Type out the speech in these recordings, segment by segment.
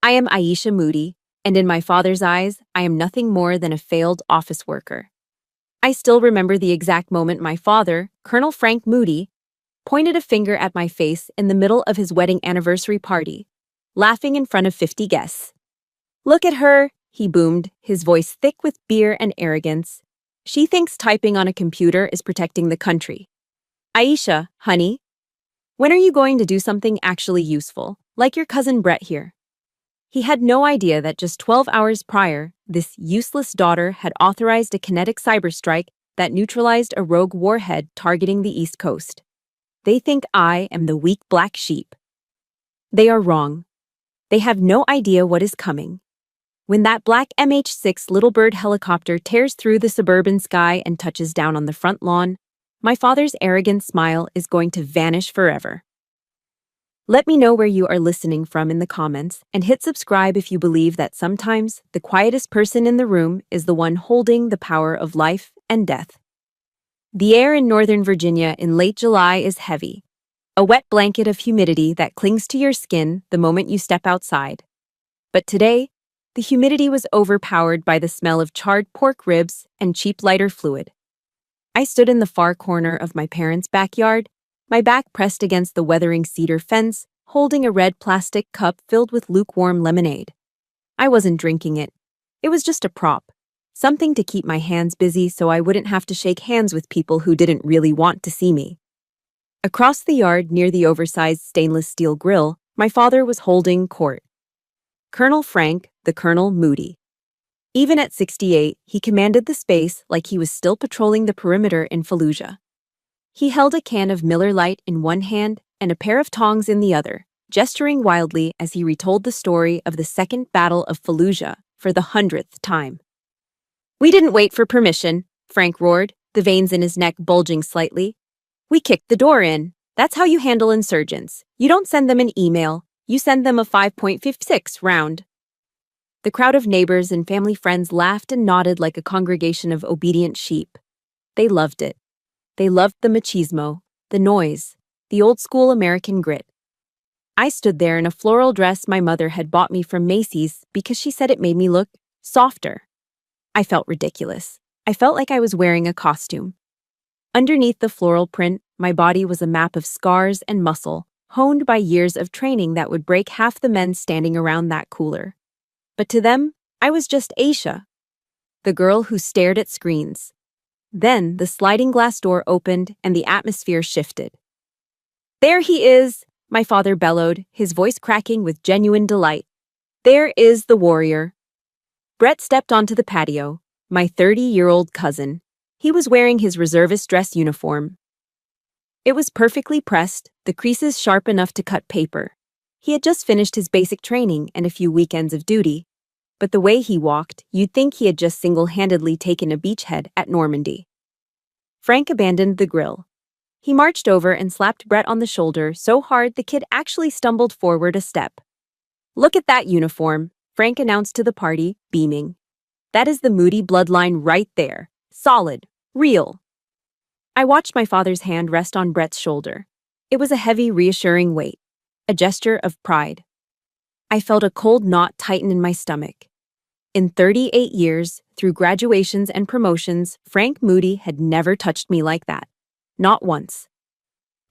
I am Aisha Moody, and in my father's eyes, I am nothing more than a failed office worker. I still remember the exact moment my father, Colonel Frank Moody, pointed a finger at my face in the middle of his wedding anniversary party, laughing in front of 50 guests. "Look at her," he boomed, his voice thick with beer and arrogance. "She thinks typing on a computer is protecting the country. Aisha, honey, when are you going to do something actually useful, like your cousin Brett here?" He had no idea that just 12 hours prior, this useless daughter had authorized a kinetic cyberstrike that neutralized a rogue warhead targeting the East Coast. They think I am the weak black sheep. They are wrong. They have no idea what is coming. When that black MH-6 Little Bird helicopter tears through the suburban sky and touches down on the front lawn, my father's arrogant smile is going to vanish forever. Let me know where you are listening from in the comments, and hit subscribe if you believe that sometimes the quietest person in the room is the one holding the power of life and death. The air in Northern Virginia in late July is heavy, a wet blanket of humidity that clings to your skin the moment you step outside. But today, the humidity was overpowered by the smell of charred pork ribs and cheap lighter fluid. I stood in the far corner of my parents' backyard, my back pressed against the weathering cedar fence, holding a red plastic cup filled with lukewarm lemonade. I wasn't drinking it. It was just a prop, something to keep my hands busy so I wouldn't have to shake hands with people who didn't really want to see me. Across the yard near the oversized stainless steel grill, my father was holding court. Colonel Frank, the Colonel Moody. Even at 68, he commanded the space like he was still patrolling the perimeter in Fallujah. He held a can of Miller Lite in one hand and a pair of tongs in the other, gesturing wildly as he retold the story of the Second Battle of Fallujah for the 100th time. "We didn't wait for permission," Frank roared, the veins in his neck bulging slightly. "We kicked the door in. That's how you handle insurgents. You don't send them an email. You send them a 5.56 round." The crowd of neighbors and family friends laughed and nodded like a congregation of obedient sheep. They loved it. They loved the machismo, the noise, the old-school American grit. I stood there in a floral dress my mother had bought me from Macy's because she said it made me look softer. I felt ridiculous. I felt like I was wearing a costume. Underneath the floral print, my body was a map of scars and muscle, honed by years of training that would break half the men standing around that cooler. But to them, I was just Aisha, the girl who stared at screens. Then the sliding glass door opened and the atmosphere shifted. "There he is," my father bellowed, his voice cracking with genuine delight. "There is the warrior." Brett stepped onto the patio, my 30-year-old cousin. He was wearing his reservist dress uniform. It was perfectly pressed, the creases sharp enough to cut paper. He had just finished his basic training and a few weekends of duty. But the way he walked, you'd think he had just single-handedly taken a beachhead at Normandy. Frank abandoned the grill. He marched over and slapped Brett on the shoulder so hard the kid actually stumbled forward a step. "Look at that uniform," Frank announced to the party, beaming. "That is the Moody bloodline right there. Solid. Real." I watched my father's hand rest on Brett's shoulder. It was a heavy, reassuring weight, a gesture of pride. I felt a cold knot tighten in my stomach. In 38 years, through graduations and promotions, Frank Moody had never touched me like that. Not once.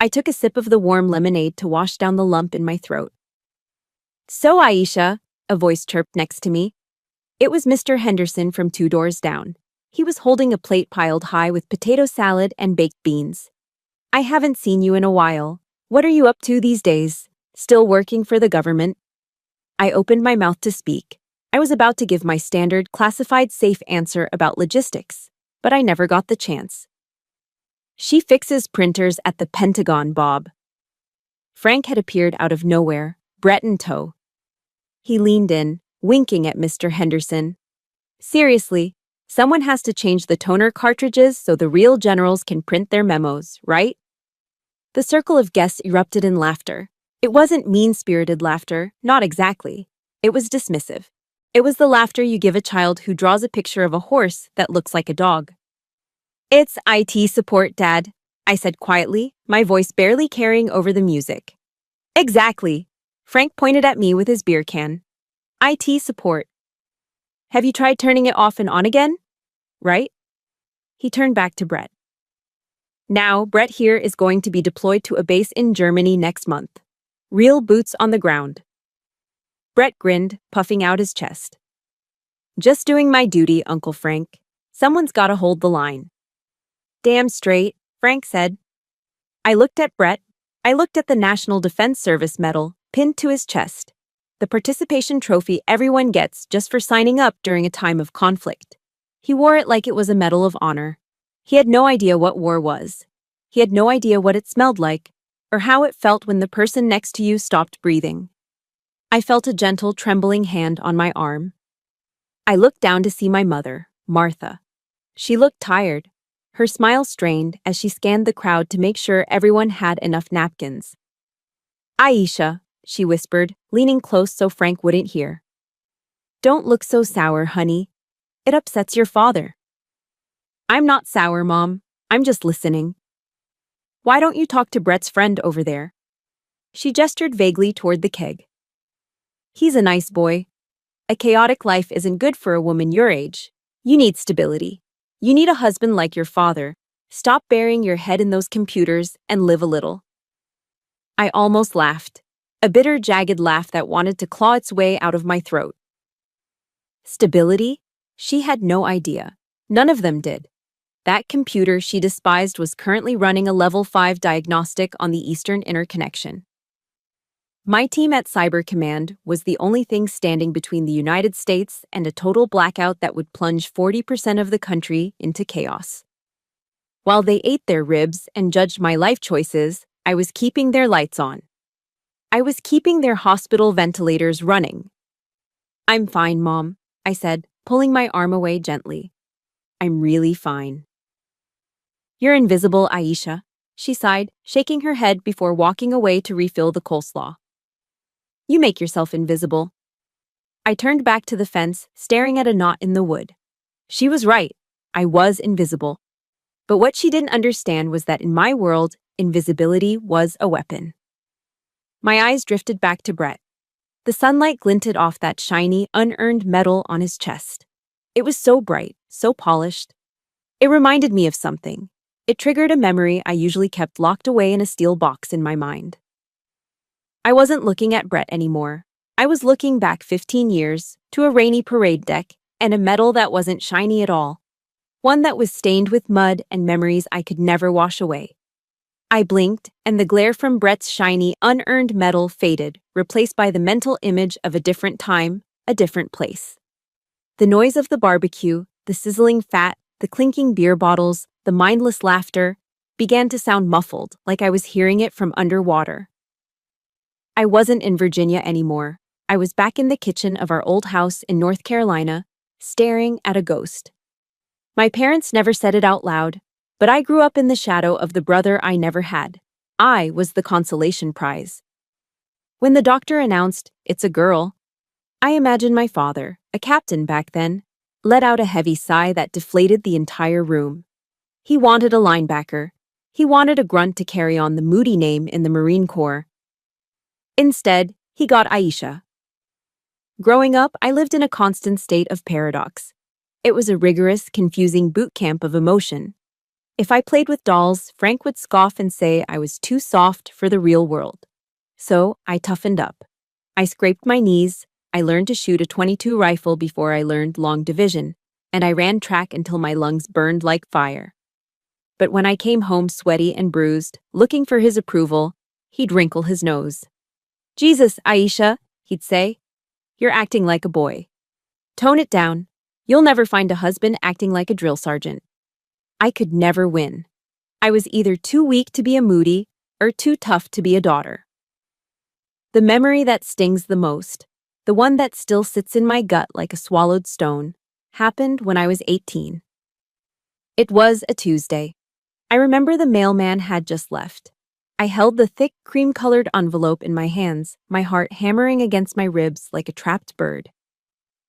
I took a sip of the warm lemonade to wash down the lump in my throat. "So, Aisha," a voice chirped next to me. It was Mr. Henderson from 2 doors down. He was holding a plate piled high with potato salad and baked beans. "I haven't seen you in a while. What are you up to these days? Still working for the government?" I opened my mouth to speak. I was about to give my standard classified safe answer about logistics, but I never got the chance. "She fixes printers at the Pentagon, Bob." Frank had appeared out of nowhere, Brett in tow. He leaned in, winking at Mr. Henderson. "Seriously, someone has to change the toner cartridges so the real generals can print their memos, right?" The circle of guests erupted in laughter. It wasn't mean-spirited laughter, not exactly. It was dismissive. It was the laughter you give a child who draws a picture of a horse that looks like a dog. "It's IT support, Dad," I said quietly, my voice barely carrying over the music. "Exactly." Frank pointed at me with his beer can. IT support. Have you tried turning it off and on again? Right? He turned back to Brett. Now, Brett here is going to be deployed to a base in Germany next month. Real boots on the ground. Brett grinned, puffing out his chest. Just doing my duty, Uncle Frank. Someone's gotta hold the line. Damn straight, Frank said. I looked at Brett. I looked at the National Defense Service medal pinned to his chest. The participation trophy everyone gets just for signing up during a time of conflict. He wore it like it was a medal of honor. He had no idea what war was. He had no idea what it smelled like, or how it felt when the person next to you stopped breathing. I felt a gentle, trembling hand on my arm. I looked down to see my mother, Martha. She looked tired, her smile strained as she scanned the crowd to make sure everyone had enough napkins. Aisha, she whispered, leaning close so Frank wouldn't hear. Don't look so sour, honey. It upsets your father. I'm not sour, Mom. I'm just listening. Why don't you talk to Brett's friend over there? She gestured vaguely toward the keg. He's a nice boy. A chaotic life isn't good for a woman your age. You need stability. You need a husband like your father. Stop burying your head in those computers and live a little. I almost laughed, a bitter, jagged laugh that wanted to claw its way out of my throat. Stability? She had no idea. None of them did. That computer she despised was currently running a level 5 diagnostic on the Eastern Interconnection. My team at Cyber Command was the only thing standing between the United States and a total blackout that would plunge 40% of the country into chaos. While they ate their ribs and judged my life choices, I was keeping their lights on. I was keeping their hospital ventilators running. I'm fine, Mom, I said, pulling my arm away gently. I'm really fine. You're invisible, Aisha, she sighed, shaking her head before walking away to refill the coleslaw. You make yourself invisible. I turned back to the fence, staring at a knot in the wood. She was right. I was invisible. But what she didn't understand was that in my world, invisibility was a weapon. My eyes drifted back to Brett. The sunlight glinted off that shiny, unearned medal on his chest. It was so bright, so polished. It reminded me of something. It triggered a memory I usually kept locked away in a steel box in my mind. I wasn't looking at Brett anymore. I was looking back 15 years to a rainy parade deck and a medal that wasn't shiny at all. One that was stained with mud and memories I could never wash away. I blinked, and the glare from Brett's shiny, unearned medal faded, replaced by the mental image of a different time, a different place. The noise of the barbecue, the sizzling fat, the clinking beer bottles, the mindless laughter, began to sound muffled, like I was hearing it from underwater. I wasn't in Virginia anymore. I was back in the kitchen of our old house in North Carolina, staring at a ghost. My parents never said it out loud, but I grew up in the shadow of the brother I never had. I was the consolation prize. When the doctor announced, "It's a girl," I imagined my father, a captain back then, let out a heavy sigh that deflated the entire room. He wanted a linebacker. He wanted a grunt to carry on the moody name in the Marine Corps. Instead, he got Aisha. Growing up, I lived in a constant state of paradox. It was a rigorous, confusing boot camp of emotion. If I played with dolls, Frank would scoff and say I was too soft for the real world. So I toughened up. I scraped my knees, I learned to shoot a .22 rifle before I learned long division, and I ran track until my lungs burned like fire. But when I came home sweaty and bruised, looking for his approval, he'd wrinkle his nose. "Jesus, Aisha," he'd say, "you're acting like a boy. Tone it down. You'll never find a husband acting like a drill sergeant." I could never win. I was either too weak to be a Moody or too tough to be a daughter. The memory that stings the most, the one that still sits in my gut like a swallowed stone, happened when I was 18. It was a Tuesday. I remember the mailman had just left. I held the thick, cream-colored envelope in my hands, my heart hammering against my ribs like a trapped bird.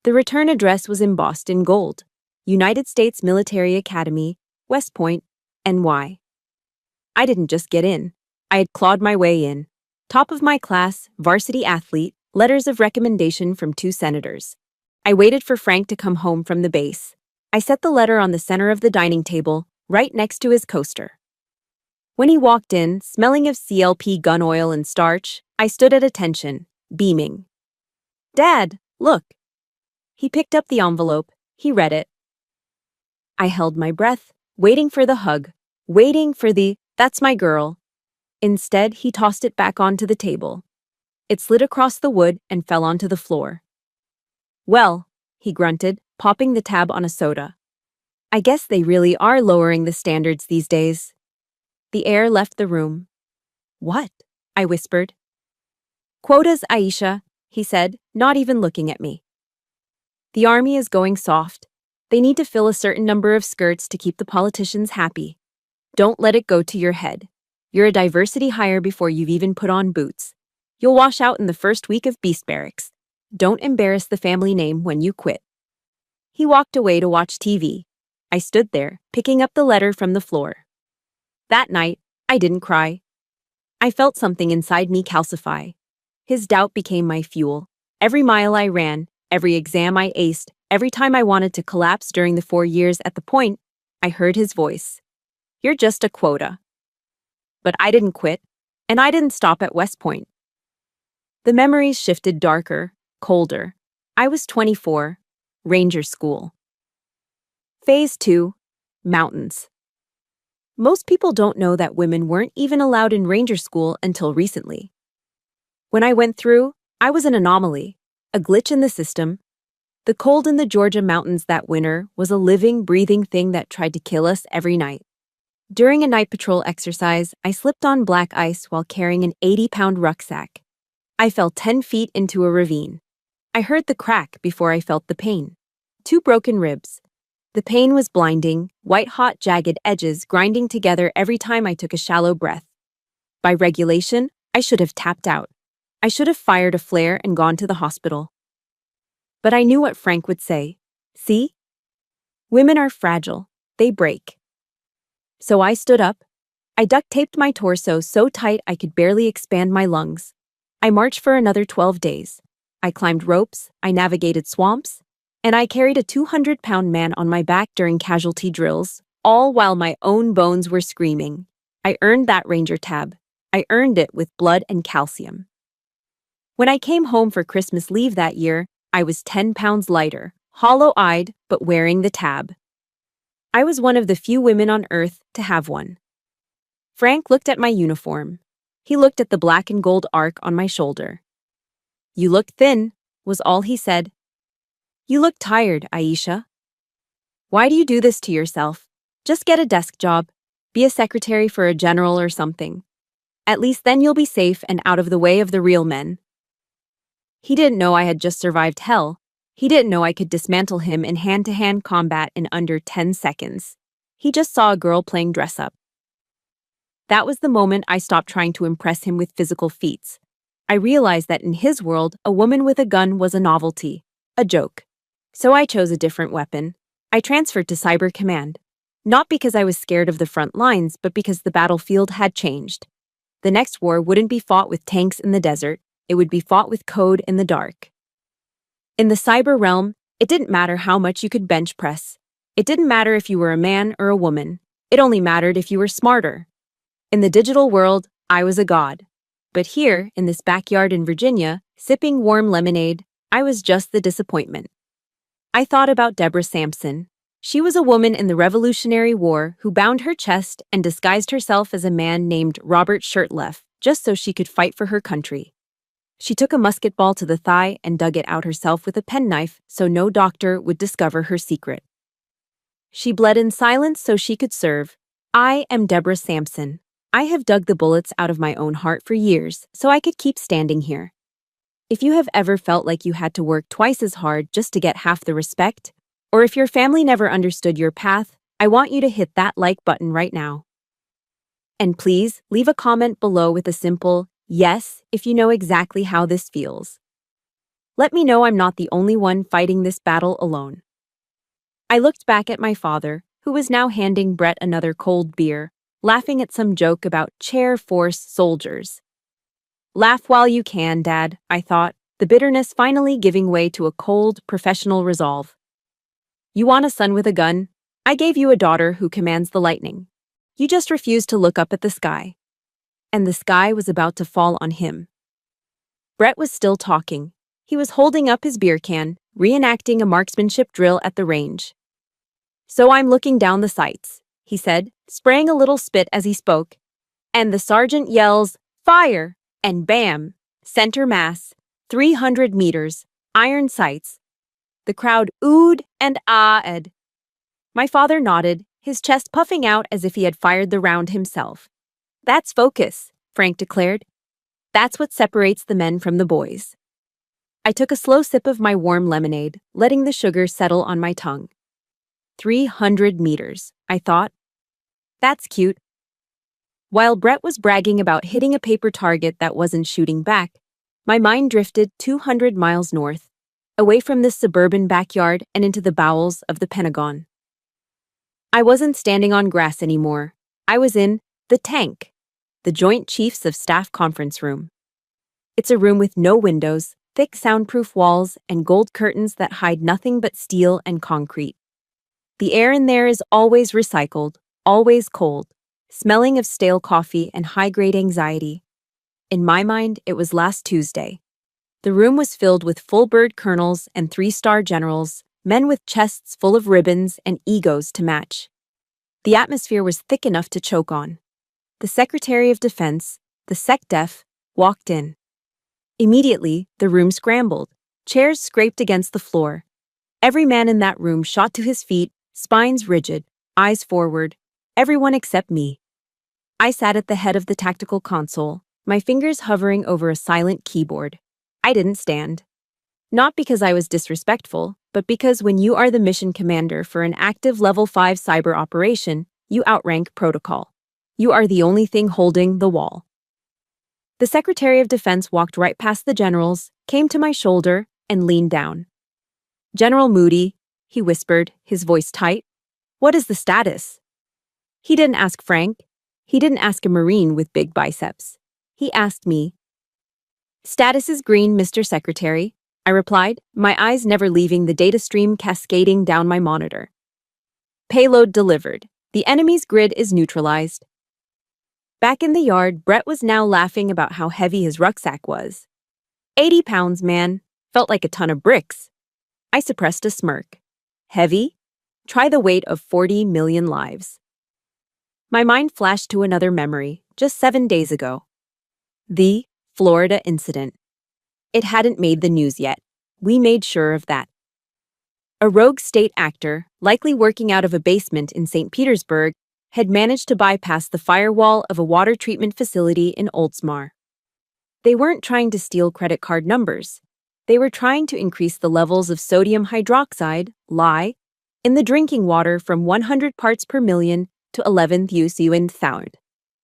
The return address was embossed in gold: United States Military Academy, West Point, NY. I didn't just get in. I had clawed my way in. Top of my class, varsity athlete, Letters of recommendation from 2 senators. I waited for Frank to come home from the base. I set the letter on the center of the dining table, right next to his coaster. When he walked in, smelling of CLP gun oil and starch, I stood at attention, beaming. "Dad, look." He picked up the envelope. He read it. I held my breath, waiting for the hug, waiting for the, "That's my girl." Instead, he tossed it back onto the table. It slid across the wood and fell onto the floor. "Well," he grunted, popping the tab on a soda. "I guess they really are lowering the standards these days." The air left the room. "What?" I whispered. "Quotas, Aisha," he said, not even looking at me. "The army is going soft. They need to fill a certain number of skirts to keep the politicians happy. Don't let it go to your head. You're a diversity hire before you've even put on boots. You'll wash out in the first week of beast barracks. Don't embarrass the family name when you quit." He walked away to watch TV. I stood there, picking up the letter from the floor. That night, I didn't cry. I felt something inside me calcify. His doubt became my fuel. Every mile I ran, every exam I aced, every time I wanted to collapse during the 4 years at the point, I heard his voice. "You're just a quota." But I didn't quit, and I didn't stop at West Point. The memories shifted darker, colder. I was 24, Ranger School. Phase 2, Mountains. Most people don't know that women weren't even allowed in Ranger School until recently. When I went through, I was an anomaly, a glitch in the system. The cold in the Georgia mountains that winter was a living, breathing thing that tried to kill us every night. During a night patrol exercise, I slipped on black ice while carrying an 80-pound rucksack. I fell 10 feet into a ravine. I heard the crack before I felt the pain. 2 broken ribs. The pain was blinding, white-hot, jagged edges grinding together every time I took a shallow breath. By regulation, I should have tapped out. I should have fired a flare and gone to the hospital. But I knew what Frank would say. "See? Women are fragile. They break." So I stood up. I duct-taped my torso so tight I could barely expand my lungs. I marched for another 12 days. I climbed ropes, I navigated swamps, and I carried a 200-pound man on my back during casualty drills, all while my own bones were screaming. I earned that Ranger tab. I earned it with blood and calcium. When I came home for Christmas leave that year, I was 10 pounds lighter, hollow-eyed, but wearing the tab. I was one of the few women on Earth to have one. Frank looked at my uniform. He looked at the black and gold arc on my shoulder. "You look thin," was all he said. "You look tired, Aisha. Why do you do this to yourself? Just get a desk job. Be a secretary for a general or something. At least then you'll be safe and out of the way of the real men." He didn't know I had just survived hell. He didn't know I could dismantle him in hand-to-hand combat in under 10 seconds. He just saw a girl playing dress-up. That was the moment I stopped trying to impress him with physical feats. I realized that in his world, a woman with a gun was a novelty, a joke. So I chose a different weapon. I transferred to Cyber Command. Not because I was scared of the front lines, but because the battlefield had changed. The next war wouldn't be fought with tanks in the desert. It would be fought with code in the dark. In the cyber realm, it didn't matter how much you could bench press. It didn't matter if you were a man or a woman. It only mattered if you were smarter. In the digital world, I was a god. But here, in this backyard in Virginia, sipping warm lemonade, I was just the disappointment. I thought about Deborah Sampson. She was a woman in the Revolutionary War who bound her chest and disguised herself as a man named Robert Shirtleff just so she could fight for her country. She took a musket ball to the thigh and dug it out herself with a penknife so no doctor would discover her secret. She bled in silence so she could serve. I am Deborah Sampson. I have dug the bullets out of my own heart for years so I could keep standing here. If you have ever felt like you had to work twice as hard just to get half the respect, or if your family never understood your path, I want you to hit that like button right now. And please leave a comment below with a simple yes if you know exactly how this feels. Let me know I'm not the only one fighting this battle alone. I looked back at my father, who was now handing Brett another cold beer, laughing at some joke about chair force soldiers. Laugh while you can, Dad, I thought. the bitterness finally giving way to a cold, professional resolve. You want a son with a gun? I gave you a daughter who commands the lightning. You just refuse to look up at the sky. And the sky was about to fall on him. Brett was still talking. He was holding up his beer can, reenacting a marksmanship drill at the range. So I'm looking down the sights, he said, spraying a little spit as he spoke. And the sergeant yells, "Fire!" And bam! Center mass, 300 meters, iron sights. The crowd oohed and ah-ed. My father nodded, his chest puffing out as if he had fired the round himself. That's focus, Frank declared. That's what separates the men from the boys. I took a slow sip of my warm lemonade, letting the sugar settle on my tongue. 300 meters, I thought. That's cute. While Brett was bragging about hitting a paper target that wasn't shooting back, my mind drifted 200 miles north, away from this suburban backyard and into the bowels of the Pentagon. I wasn't standing on grass anymore. I was in the tank, the Joint Chiefs of Staff conference room. It's a room with no windows, thick soundproof walls, and gold curtains that hide nothing but steel and concrete. The air in there is always recycled, always cold, smelling of stale coffee and high-grade anxiety. In my mind, it was last Tuesday. The room was filled with full-bird colonels and three-star generals, men with chests full of ribbons and egos to match. The atmosphere was thick enough to choke on. The Secretary of Defense, the SecDef, walked in. Immediately, the room scrambled. Chairs scraped against the floor. Every man in that room shot to his feet, spines rigid, eyes forward. Everyone except me. I sat at the head of the tactical console, my fingers hovering over a silent keyboard. I didn't stand. Not because I was disrespectful, but because when you are the mission commander for an active Level 5 cyber operation, you outrank protocol. You are the only thing holding the wall. The Secretary of Defense walked right past the generals, came to my shoulder, and leaned down. "General Moody," he whispered, his voice tight. "What is the status?" He didn't ask Frank. He didn't ask a Marine with big biceps. He asked me. "Status is green, Mr. Secretary," I replied, my eyes never leaving the data stream cascading down my monitor. "Payload delivered. The enemy's grid is neutralized." Back in the yard, Brett was now laughing about how heavy his rucksack was. 80 pounds, man. Felt like a ton of bricks. I suppressed a smirk. Heavy? Try the weight of 40 million lives. My mind flashed to another memory, just 7 days ago. The Florida incident. It hadn't made the news yet. We made sure of that. A rogue state actor, likely working out of a basement in St. Petersburg, had managed to bypass the firewall of a water treatment facility in Oldsmar. They weren't trying to steal credit card numbers. They were trying to increase the levels of sodium hydroxide, lye, in the drinking water from 100 parts per million to 11th use in 1000.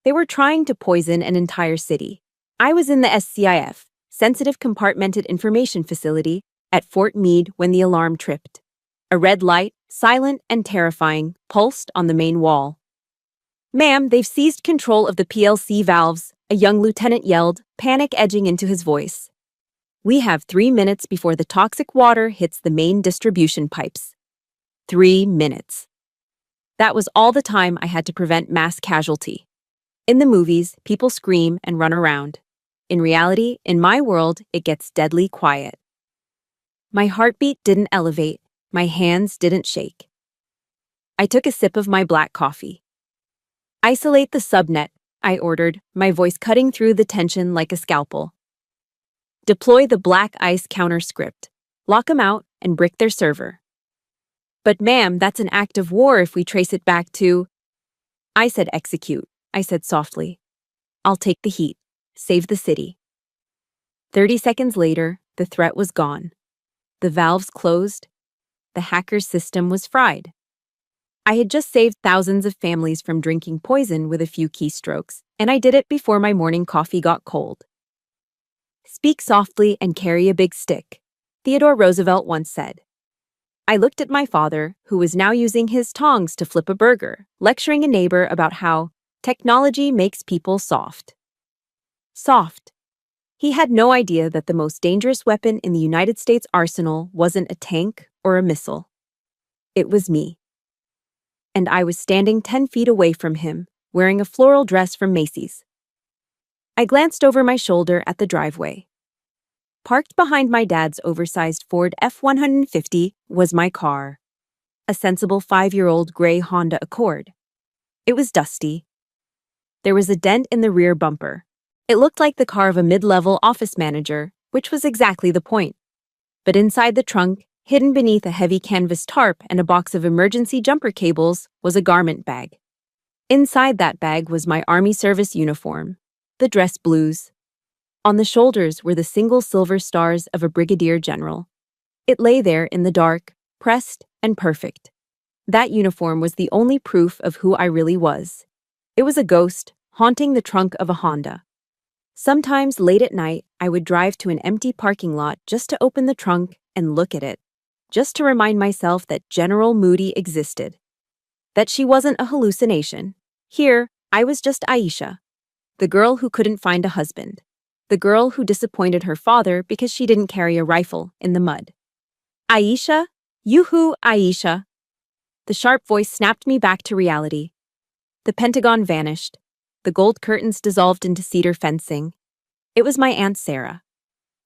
They were trying to poison an entire city. I was in the SCIF, Sensitive Compartmented Information Facility, at Fort Meade when the alarm tripped. A red light, silent and terrifying, pulsed on the main wall. "Ma'am, they've seized control of the PLC valves," a young lieutenant yelled, panic edging into his voice. "We have 3 minutes before the toxic water hits the main distribution pipes." 3 minutes. That was all the time I had to prevent mass casualty. In the movies, people scream and run around. In reality, in my world, it gets deadly quiet. My heartbeat didn't elevate. My hands didn't shake. I took a sip of my black coffee. "Isolate the subnet," I ordered, my voice cutting through the tension like a scalpel. "Deploy the Black Ice counter script. Lock 'em out and brick their server." "But ma'am, that's an act of war if we trace it back to—" I said execute, I said softly. "I'll take the heat. Save the city." 30 seconds later, the threat was gone. The valves closed. The hacker's system was fried. I had just saved thousands of families from drinking poison with a few keystrokes, and I did it before my morning coffee got cold. "Speak softly and carry a big stick," Theodore Roosevelt once said. I looked at my father, who was now using his tongs to flip a burger, lecturing a neighbor about how technology makes people soft. Soft. He had no idea that the most dangerous weapon in the United States arsenal wasn't a tank or a missile. It was me. And I was standing 10 feet away from him, wearing a floral dress from Macy's. I glanced over my shoulder at the driveway. Parked behind my dad's oversized Ford F-150 was my car. A sensible 5-year-old gray Honda Accord. It was dusty. There was a dent in the rear bumper. It looked like the car of a mid-level office manager, which was exactly the point. But inside the trunk, hidden beneath a heavy canvas tarp and a box of emergency jumper cables, was a garment bag. Inside that bag was my Army service uniform, the dress blues. On the shoulders were the single silver stars of a Brigadier General. It lay there in the dark, pressed and perfect. That uniform was the only proof of who I really was. It was a ghost, haunting the trunk of a Honda. Sometimes late at night, I would drive to an empty parking lot just to open the trunk and look at it, just to remind myself that General Moody existed. That she wasn't a hallucination. Here, I was just Aisha, the girl who couldn't find a husband. The girl who disappointed her father because she didn't carry a rifle in the mud. Aisha? Yoo-hoo, Aisha. The sharp voice snapped me back to reality. The Pentagon vanished. The gold curtains dissolved into cedar fencing. It was my Aunt Sarah.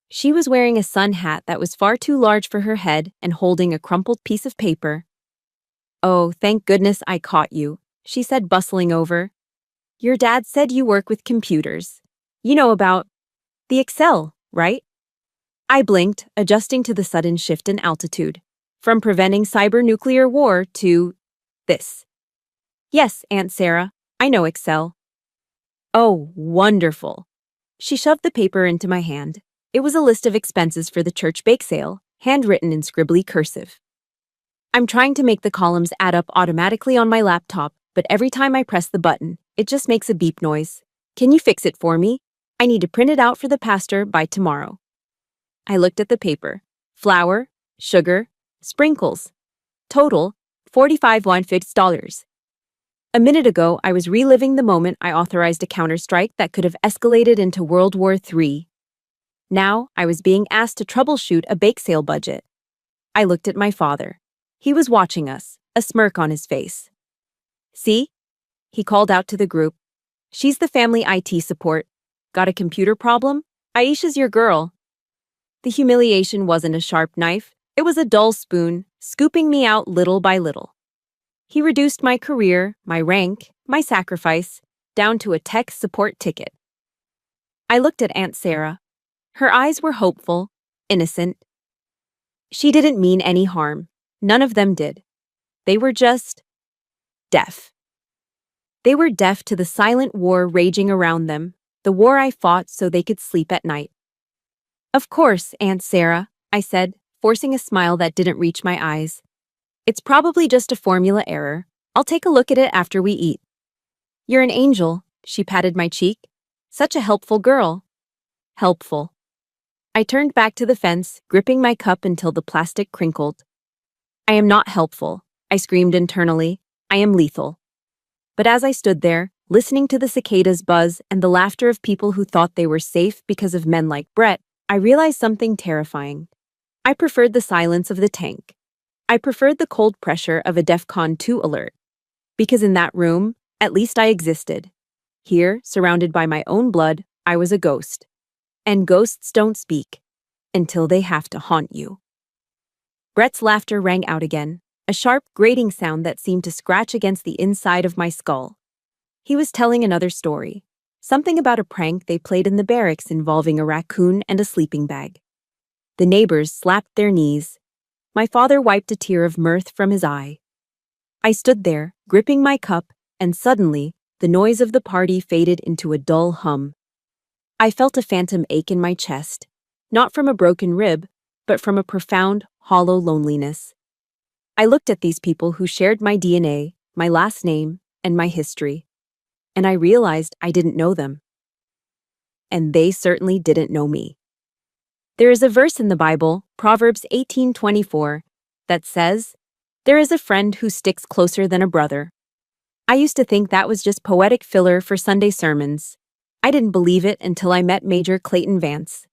She was wearing a sun hat that was far too large for her head and holding a crumpled piece of paper. "Oh, thank goodness I caught you," she said, bustling over. "Your dad said you work with computers. You know about the Excel, right?" I blinked, adjusting to the sudden shift in altitude, from preventing cyber-nuclear war to this. "Yes, Aunt Sarah, I know Excel." "Oh, wonderful." She shoved the paper into my hand. It was a list of expenses for the church bake sale, handwritten in scribbly cursive. "I'm trying to make the columns add up automatically on my laptop, but every time I press the button, it just makes a beep noise. Can you fix it for me? I need to print it out for the pastor by tomorrow." I looked at the paper. Flour, sugar, sprinkles. Total, $45,150. A minute ago, I was reliving the moment I authorized a counterstrike that could have escalated into World War III. Now, I was being asked to troubleshoot a bake sale budget. I looked at my father. He was watching us, a smirk on his face. "See?" He called out to the group. "She's the family IT support. Got a computer problem? Aisha's your girl." The humiliation wasn't a sharp knife. It was a dull spoon, scooping me out little by little. He reduced my career, my rank, my sacrifice, down to a tech support ticket. I looked at Aunt Sarah. Her eyes were hopeful, innocent. She didn't mean any harm. None of them did. They were just deaf. They were deaf to the silent war raging around them, the war I fought so they could sleep at night. "Of course, Aunt Sarah," I said, forcing a smile that didn't reach my eyes. "It's probably just a formula error. I'll take a look at it after we eat." "You're an angel," she patted my cheek. "Such a helpful girl." Helpful. I turned back to the fence, gripping my cup until the plastic crinkled. "I am not helpful," I screamed internally. "I am lethal." But as I stood there, listening to the cicadas buzz and the laughter of people who thought they were safe because of men like Brett, I realized something terrifying. I preferred the silence of the tank. I preferred the cold pressure of a DEFCON 2 alert. Because in that room, at least I existed. Here, surrounded by my own blood, I was a ghost. And ghosts don't speak until they have to haunt you. Brett's laughter rang out again, a sharp, grating sound that seemed to scratch against the inside of my skull. He was telling another story, something about a prank they played in the barracks involving a raccoon and a sleeping bag. The neighbors slapped their knees. My father wiped a tear of mirth from his eye. I stood there, gripping my cup, and suddenly, the noise of the party faded into a dull hum. I felt a phantom ache in my chest, not from a broken rib, but from a profound, hollow loneliness. I looked at these people who shared my DNA, my last name, and my history, and I realized I didn't know them. And they certainly didn't know me. There is a verse in the Bible, Proverbs 18:24, that says, "There is a friend who sticks closer than a brother." I used to think that was just poetic filler for Sunday sermons. I didn't believe it until I met Major Clayton Vance.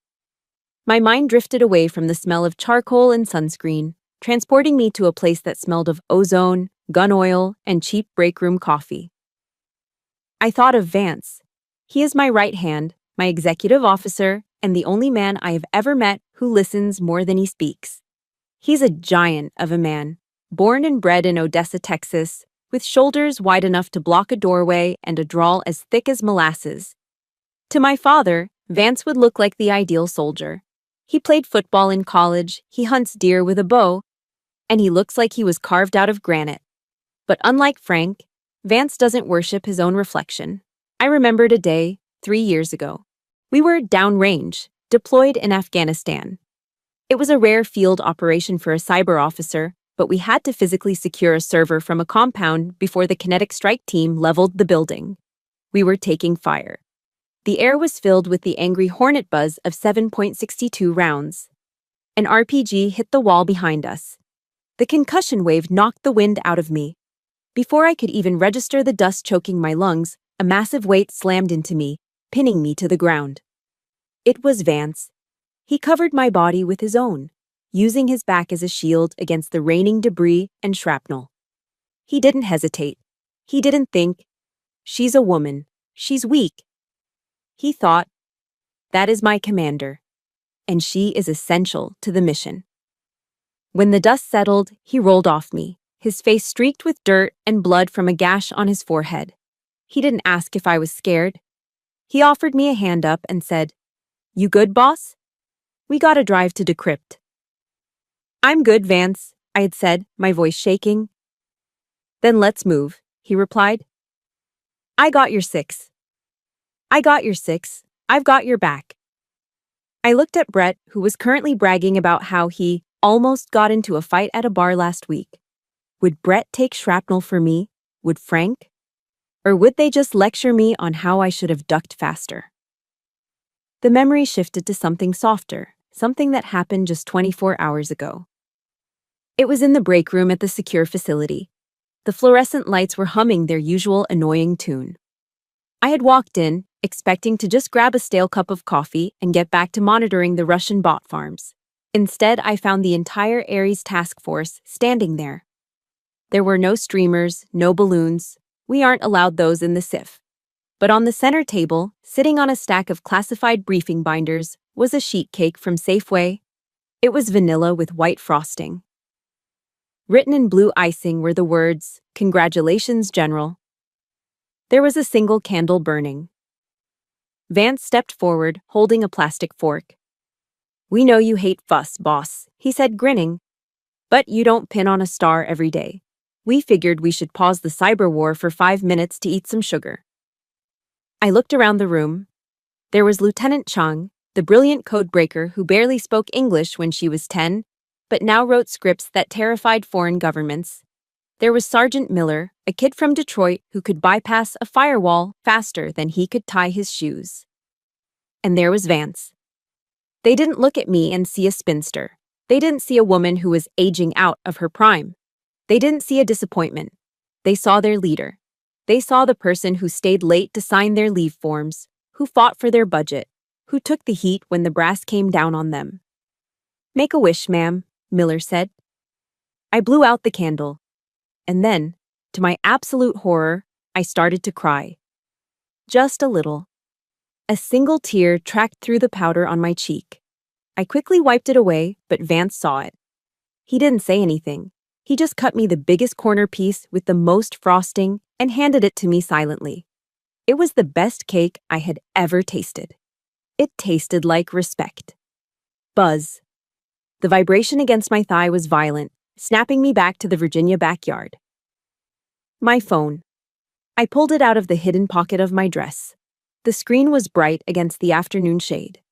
My mind drifted away from the smell of charcoal and sunscreen, transporting me to a place that smelled of ozone, gun oil, and cheap break room coffee. I thought of Vance. He is my right hand, my executive officer, and the only man I have ever met who listens more than he speaks. He's a giant of a man, born and bred in Odessa, Texas, with shoulders wide enough to block a doorway and a drawl as thick as molasses. To my father, Vance would look like the ideal soldier. He played football in college, he hunts deer with a bow, and he looks like he was carved out of granite. But unlike Frank, Vance doesn't worship his own reflection. I remembered a day, 3 years ago. We were downrange, deployed in Afghanistan. It was a rare field operation for a cyber officer, but we had to physically secure a server from a compound before the kinetic strike team leveled the building. We were taking fire. The air was filled with the angry hornet buzz of 7.62 rounds. An RPG hit the wall behind us. The concussion wave knocked the wind out of me. Before I could even register the dust choking my lungs, a massive weight slammed into me, pinning me to the ground. It was Vance. He covered my body with his own, using his back as a shield against the raining debris and shrapnel. He didn't hesitate. He didn't think, "She's a woman. She's weak." He thought, "That is my commander, and she is essential to the mission." When the dust settled, he rolled off me, his face streaked with dirt and blood from a gash on his forehead. He didn't ask if I was scared. He offered me a hand up and said, "You good, boss? We gotta drive to Decrypt." "I'm good, Vance," I had said, my voice shaking. "Then let's move," he replied. "I got your six. I got your six. I've got your back." I looked at Brett, who was currently bragging about how he almost got into a fight at a bar last week. Would Brett take shrapnel for me? Would Frank? Or would they just lecture me on how I should have ducked faster? The memory shifted to something softer, something that happened just 24 hours ago. It was in the break room at the secure facility. The fluorescent lights were humming their usual annoying tune. I had walked in, expecting to just grab a stale cup of coffee and get back to monitoring the Russian bot farms. Instead, I found the entire Ares task force standing there. There were no streamers, no balloons. We aren't allowed those in the SIF. But on the center table, sitting on a stack of classified briefing binders, was a sheet cake from Safeway. It was vanilla with white frosting. Written in blue icing were the words, "Congratulations, General." There was a single candle burning. Vance stepped forward, holding a plastic fork. "We know you hate fuss, boss," he said, grinning. "But you don't pin on a star every day. We figured we should pause the cyber war for 5 minutes to eat some sugar." I looked around the room. There was Lieutenant Chung, the brilliant codebreaker who barely spoke English when she was 10, but now wrote scripts that terrified foreign governments. There was Sergeant Miller, a kid from Detroit who could bypass a firewall faster than he could tie his shoes. And there was Vance. They didn't look at me and see a spinster. They didn't see a woman who was aging out of her prime. They didn't see a disappointment. They saw their leader. They saw the person who stayed late to sign their leave forms, who fought for their budget, who took the heat when the brass came down on them. "Make a wish, ma'am," Miller said. I blew out the candle. And then, to my absolute horror, I started to cry. Just a little. A single tear tracked through the powder on my cheek. I quickly wiped it away, but Vance saw it. He didn't say anything. He just cut me the biggest corner piece with the most frosting and handed it to me silently. It was the best cake I had ever tasted. It tasted like respect. Buzz. The vibration against my thigh was violent, snapping me back to the Virginia backyard. My phone. I pulled it out of the hidden pocket of my dress. The screen was bright against the afternoon shade.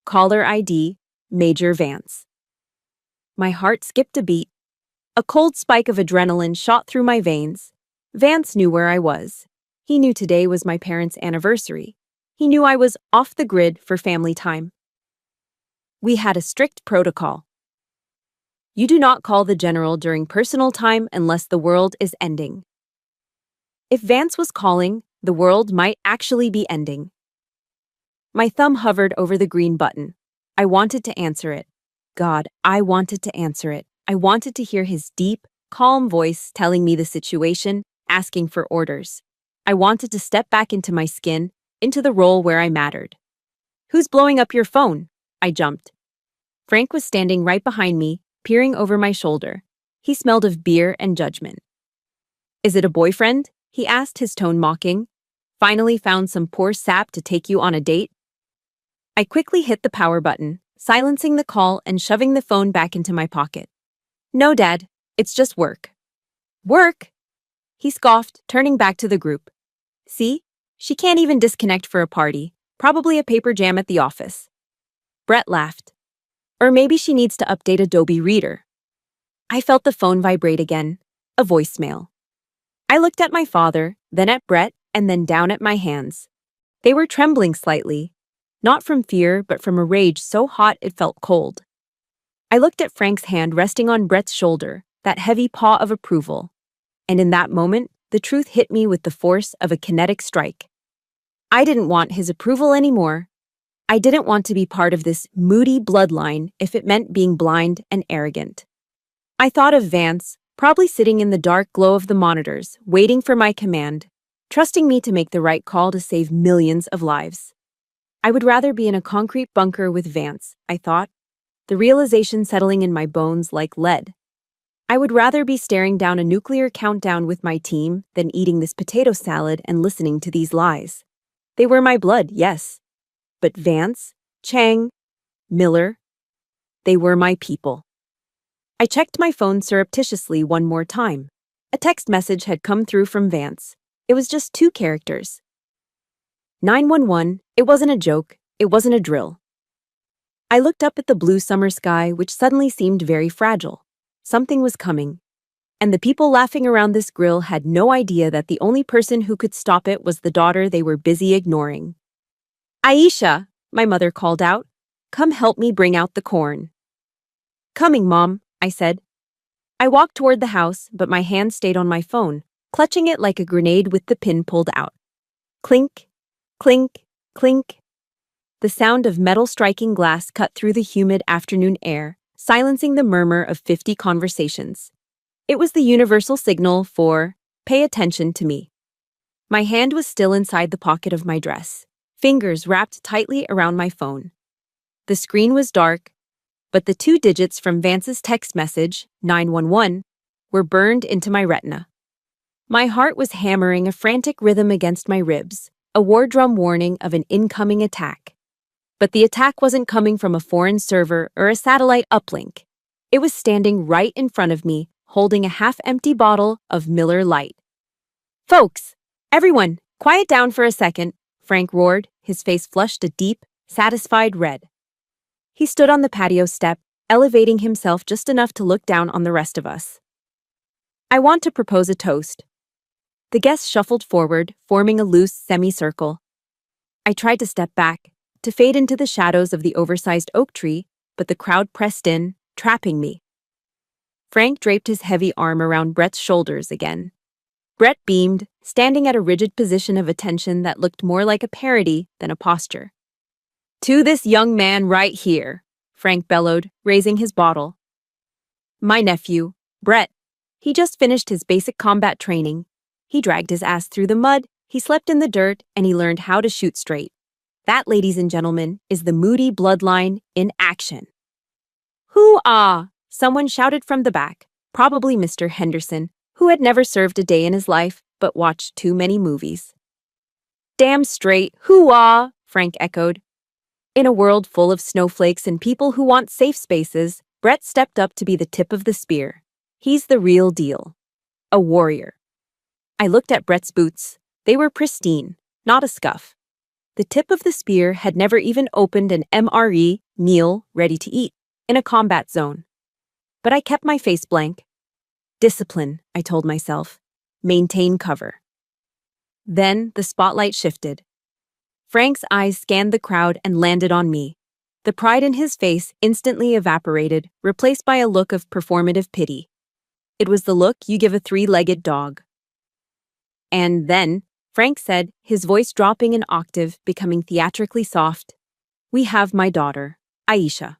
Caller ID, Major Vance. My heart skipped a beat. A cold spike of adrenaline shot through my veins. Vance knew where I was. He knew today was my parents' anniversary. He knew I was off the grid for family time. We had a strict protocol. You do not call the general during personal time unless the world is ending. If Vance was calling, the world might actually be ending. My thumb hovered over the green button. I wanted to answer it. God, I wanted to answer it. I wanted to hear his deep, calm voice telling me the situation, asking for orders. I wanted to step back into my skin, into the role where I mattered. Who's blowing up your phone? I jumped. Frank was standing right behind me, peering over my shoulder. He smelled of beer and judgment. Is it a boyfriend? He asked, his tone mocking. Finally found some poor sap to take you on a date? I quickly hit the power button, silencing the call and shoving the phone back into my pocket. No, Dad, it's just work. Work? He scoffed, turning back to the group. See? She can't even disconnect for a party. Probably a paper jam at the office. Brett laughed. Or maybe she needs to update Adobe Reader. I felt the phone vibrate again, a voicemail. I looked at my father, then at Brett, and then down at my hands. They were trembling slightly, not from fear, but from a rage so hot it felt cold. I looked at Frank's hand resting on Brett's shoulder, that heavy paw of approval. And in that moment, the truth hit me with the force of a kinetic strike. I didn't want his approval anymore. I didn't want to be part of this moody bloodline if it meant being blind and arrogant. I thought of Vance, probably sitting in the dark glow of the monitors, waiting for my command, trusting me to make the right call to save millions of lives. I would rather be in a concrete bunker with Vance, I thought, the realization settling in my bones like lead. I would rather be staring down a nuclear countdown with my team than eating this potato salad and listening to these lies. They were my blood, yes. But Vance, Chang, Miller, they were my people. I checked my phone surreptitiously one more time. A text message had come through from Vance. It was just 2 characters. 911, it wasn't a joke, it wasn't a drill. I looked up at the blue summer sky, which suddenly seemed very fragile. Something was coming. And the people laughing around this grill had no idea that the only person who could stop it was the daughter they were busy ignoring. Aisha, my mother called out, come help me bring out the corn. Coming, Mom, I said. I walked toward the house, but my hand stayed on my phone, clutching it like a grenade with the pin pulled out. Clink, clink, clink. The sound of metal striking glass cut through the humid afternoon air, silencing the murmur of 50 conversations. It was the universal signal for, pay attention to me. My hand was still inside the pocket of my dress, fingers wrapped tightly around my phone. The screen was dark, but the 2 digits from Vance's text message, 911, were burned into my retina. My heart was hammering a frantic rhythm against my ribs, a war drum warning of an incoming attack. But the attack wasn't coming from a foreign server or a satellite uplink. It was standing right in front of me, holding a half-empty bottle of Miller Lite. Folks, everyone, quiet down for a second, Frank roared, his face flushed a deep, satisfied red. He stood on the patio step, elevating himself just enough to look down on the rest of us. I want to propose a toast. The guests shuffled forward, forming a loose semicircle. I tried to step back, to fade into the shadows of the oversized oak tree, but the crowd pressed in, trapping me. Frank draped his heavy arm around Brett's shoulders again. Brett beamed, standing at a rigid position of attention that looked more like a parody than a posture. To this young man right here, Frank bellowed, raising his bottle. My nephew, Brett. He just finished his basic combat training. He dragged his ass through the mud, he slept in the dirt, and he learned how to shoot straight. That, ladies and gentlemen, is the Moody bloodline in action. Hoo-ah! Someone shouted from the back, probably Mr. Henderson, who had never served a day in his life but watched too many movies. Damn straight, hoo-ah! Frank echoed. In a world full of snowflakes and people who want safe spaces, Brett stepped up to be the tip of the spear. He's the real deal. A warrior. I looked at Brett's boots. They were pristine, not a scuff. The tip of the spear had never even opened an MRE, meal, ready to eat, in a combat zone. But I kept my face blank. Discipline, I told myself. Maintain cover. Then the spotlight shifted. Frank's eyes scanned the crowd and landed on me. The pride in his face instantly evaporated, replaced by a look of performative pity. It was the look you give a 3-legged dog. And then, Frank said, his voice dropping an octave, becoming theatrically soft. "We have my daughter, Aisha."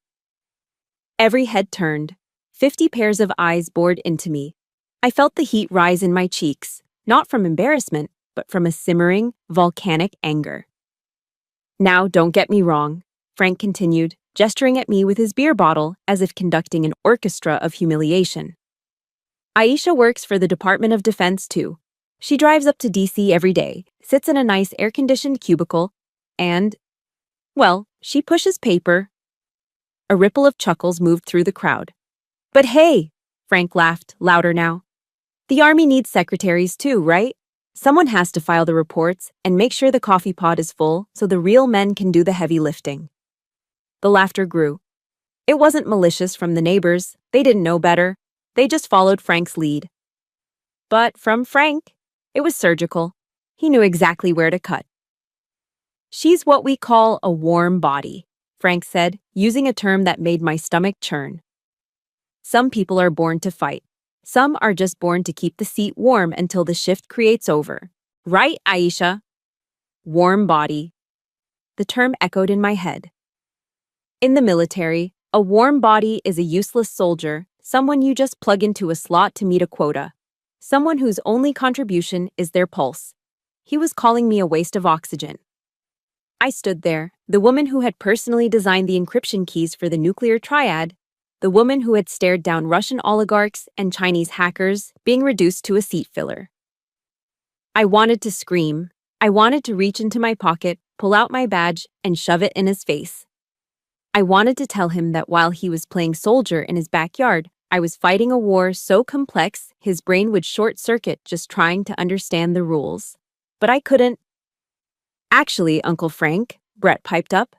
Every head turned. 50 pairs of eyes bored into me. I felt the heat rise in my cheeks, not from embarrassment, but from a simmering, volcanic anger. "Now, don't get me wrong," Frank continued, gesturing at me with his beer bottle as if conducting an orchestra of humiliation. "Aisha works for the Department of Defense, too. She drives up to DC every day, sits in a nice air-conditioned cubicle, and, well, she pushes paper." A ripple of chuckles moved through the crowd. "But hey," Frank laughed, louder now. "The Army needs secretaries too, right? Someone has to file the reports and make sure the coffee pot is full so the real men can do the heavy lifting." The laughter grew. It wasn't malicious from the neighbors. They didn't know better. They just followed Frank's lead. But from Frank, it was surgical. He knew exactly where to cut. "She's what we call a warm body," Frank said, using a term that made my stomach churn. "Some people are born to fight. Some are just born to keep the seat warm until the shift creates over. Right, Aisha?" Warm body. The term echoed in my head. In the military, a warm body is a useless soldier, someone you just plug into a slot to meet a quota. Someone whose only contribution is their pulse. He was calling me a waste of oxygen. I stood there, the woman who had personally designed the encryption keys for the nuclear triad, the woman who had stared down Russian oligarchs and Chinese hackers being reduced to a seat filler. I wanted to scream. I wanted to reach into my pocket, pull out my badge, and shove it in his face. I wanted to tell him that while he was playing soldier in his backyard, I was fighting a war so complex his brain would short-circuit just trying to understand the rules. But I couldn't. "Actually, Uncle Frank," Brett piped up.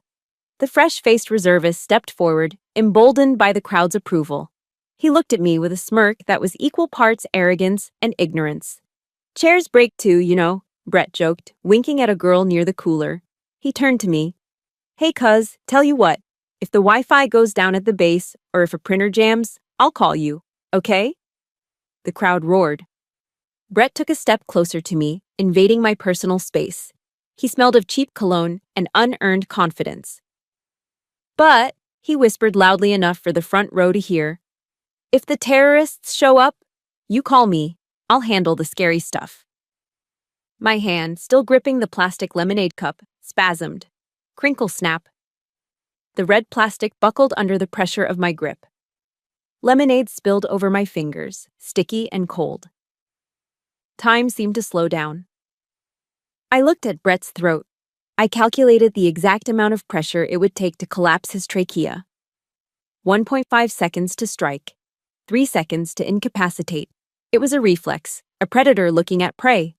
The fresh-faced reservist stepped forward, emboldened by the crowd's approval. He looked at me with a smirk that was equal parts arrogance and ignorance. "Chairs break too, you know," Brett joked, winking at a girl near the cooler. He turned to me. "Hey, cuz, tell you what, if the Wi-Fi goes down at the base or if a printer jams, I'll call you, okay?" The crowd roared. Brett took a step closer to me, invading my personal space. He smelled of cheap cologne and unearned confidence. "But," he whispered loudly enough for the front row to hear, "if the terrorists show up, you call me. I'll handle the scary stuff." My hand, still gripping the plastic lemonade cup, spasmed. Crinkle snap. The red plastic buckled under the pressure of my grip. Lemonade spilled over my fingers, sticky and cold. Time seemed to slow down. I looked at Brett's throat. I calculated the exact amount of pressure it would take to collapse his trachea. 1.5 seconds to strike. 3 seconds to incapacitate. It was a reflex, a predator looking at prey.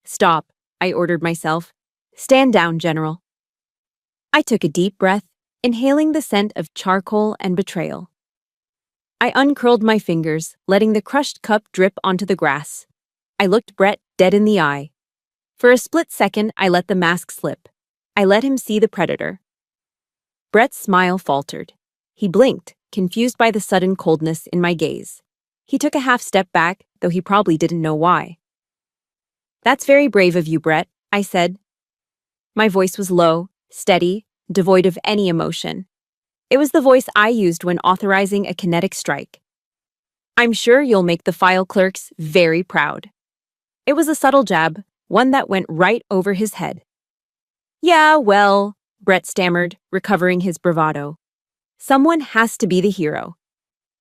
"Stop," I ordered myself. "Stand down, General." I took a deep breath, inhaling the scent of charcoal and betrayal. I uncurled my fingers, letting the crushed cup drip onto the grass. I looked Brett dead in the eye. For a split second, I let the mask slip. I let him see the predator. Brett's smile faltered. He blinked, confused by the sudden coldness in my gaze. He took a half step back, though he probably didn't know why. "That's very brave of you, Brett," I said. My voice was low, steady, devoid of any emotion. It was the voice I used when authorizing a kinetic strike. "I'm sure you'll make the file clerks very proud." It was a subtle jab, one that went right over his head. "Yeah, well," Brett stammered, recovering his bravado. "Someone has to be the hero."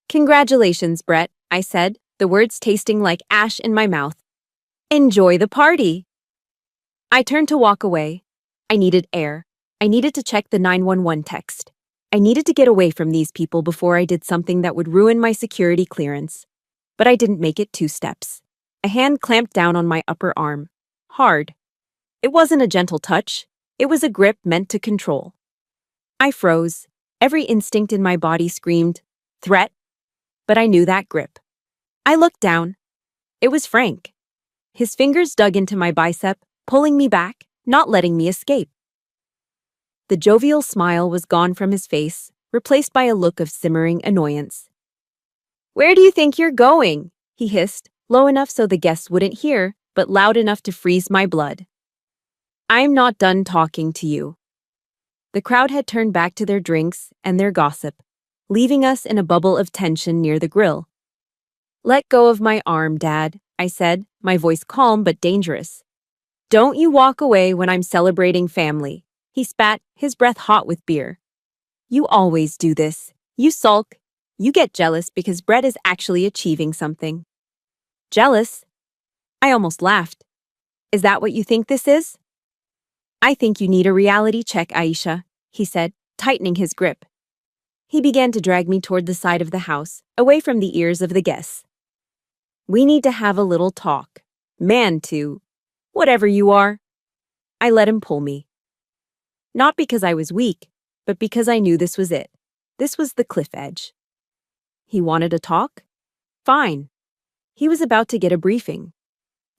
"Congratulations, Brett," I said, the words tasting like ash in my mouth. "Enjoy the party." I turned to walk away. I needed air. I needed to check the 911 text. I needed to get away from these people before I did something that would ruin my security clearance. But I didn't make it 2 steps. A hand clamped down on my upper arm. Hard. It wasn't a gentle touch. It was a grip meant to control. I froze. Every instinct in my body screamed, "Threat." But I knew that grip. I looked down. It was Frank. His fingers dug into my bicep, pulling me back, not letting me escape. The jovial smile was gone from his face, replaced by a look of simmering annoyance. "Where do you think you're going?" he hissed, low enough so the guests wouldn't hear, but loud enough to freeze my blood. "I'm not done talking to you." The crowd had turned back to their drinks and their gossip, leaving us in a bubble of tension near the grill. "Let go of my arm, Dad," I said, my voice calm but dangerous. "Don't you walk away when I'm celebrating family." He spat, his breath hot with beer. "You always do this. You sulk. You get jealous because Brett is actually achieving something." "Jealous?" I almost laughed. "Is that what you think this is?" "I think you need a reality check, Aisha," he said, tightening his grip. He began to drag me toward the side of the house, away from the ears of the guests. "We need to have a little talk. Man to whatever you are." I let him pull me. Not because I was weak, but because I knew this was it. This was the cliff edge. He wanted to talk? Fine. He was about to get a briefing.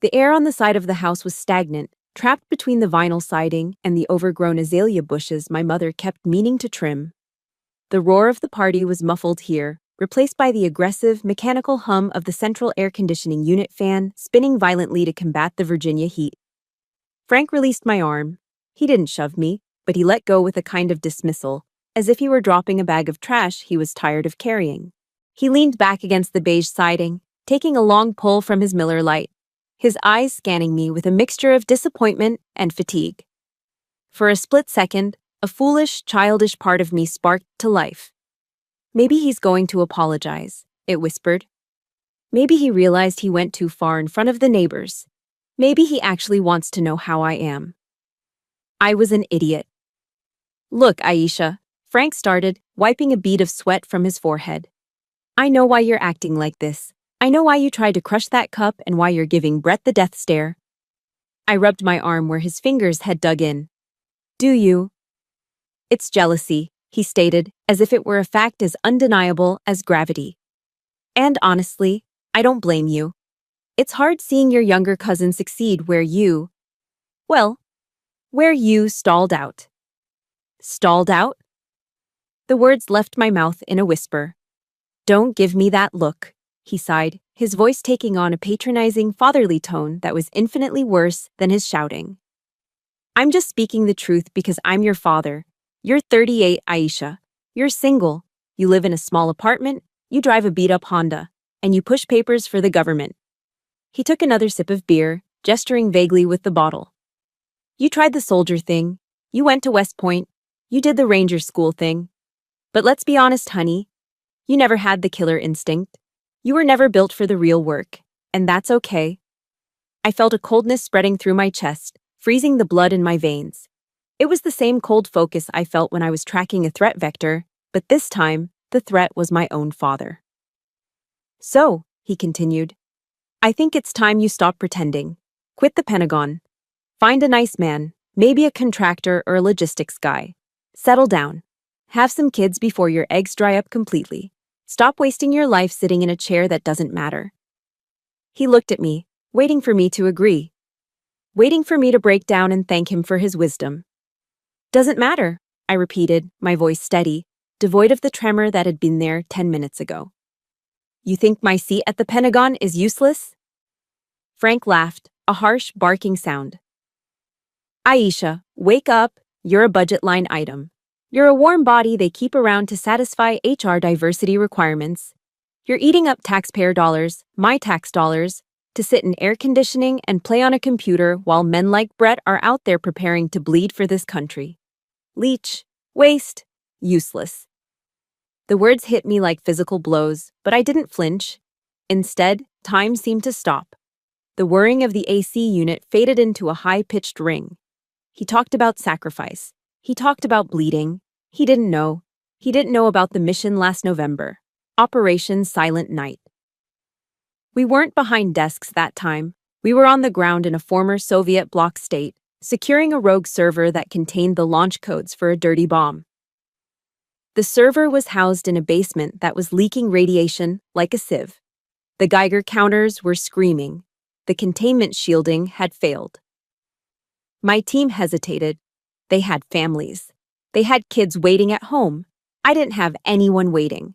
The air on the side of the house was stagnant, trapped between the vinyl siding and the overgrown azalea bushes my mother kept meaning to trim. The roar of the party was muffled here, replaced by the aggressive, mechanical hum of the central air conditioning unit fan spinning violently to combat the Virginia heat. Frank released my arm. He didn't shove me, but he let go with a kind of dismissal, as if he were dropping a bag of trash he was tired of carrying. He leaned back against the beige siding, taking a long pull from his Miller Lite, his eyes scanning me with a mixture of disappointment and fatigue. For a split second, a foolish, childish part of me sparked to life. "Maybe he's going to apologize," it whispered. "Maybe he realized he went too far in front of the neighbors. Maybe he actually wants to know how I am." I was an idiot. "Look, Aisha," Frank started, wiping a bead of sweat from his forehead. "I know why you're acting like this. I know why you tried to crush that cup and why you're giving Brett the death stare." I rubbed my arm where his fingers had dug in. "Do you?" "It's jealousy," he stated, as if it were a fact as undeniable as gravity. "And honestly, I don't blame you. It's hard seeing your younger cousin succeed where you stalled out." "Stalled out?" The words left my mouth in a whisper. "Don't give me that look," he sighed, his voice taking on a patronizing, fatherly tone that was infinitely worse than his shouting. "I'm just speaking the truth because I'm your father. You're 38, Aisha. You're single. You live in a small apartment, you drive a beat-up Honda, and you push papers for the government." He took another sip of beer, gesturing vaguely with the bottle. "You tried the soldier thing. You went to West Point. You did the ranger school thing. But let's be honest, honey. You never had the killer instinct. You were never built for the real work, and that's okay." I felt a coldness spreading through my chest, freezing the blood in my veins. It was the same cold focus I felt when I was tracking a threat vector, but this time, the threat was my own father. "So," he continued, "I think it's time you stop pretending. Quit the Pentagon. Find a nice man, maybe a contractor or a logistics guy. Settle down. Have some kids before your eggs dry up completely. Stop wasting your life sitting in a chair that doesn't matter." He looked at me, waiting for me to agree. Waiting for me to break down and thank him for his wisdom. "Doesn't matter," I repeated, my voice steady, devoid of the tremor that had been there 10 minutes ago. "You think my seat at the Pentagon is useless?" Frank laughed, a harsh, barking sound. "Aisha, wake up. You're a budget line item. You're a warm body they keep around to satisfy HR diversity requirements. You're eating up taxpayer dollars, my tax dollars, to sit in air conditioning and play on a computer while men like Brett are out there preparing to bleed for this country. Leech, waste, useless." The words hit me like physical blows, but I didn't flinch. Instead, time seemed to stop. The whirring of the AC unit faded into a high-pitched ring. He talked about sacrifice. He talked about bleeding. He didn't know. He didn't know about the mission last November. Operation Silent Night. We weren't behind desks that time. We were on the ground in a former Soviet bloc state, securing a rogue server that contained the launch codes for a dirty bomb. The server was housed in a basement that was leaking radiation like a sieve. The Geiger counters were screaming. The containment shielding had failed. My team hesitated. They had families. They had kids waiting at home. I didn't have anyone waiting.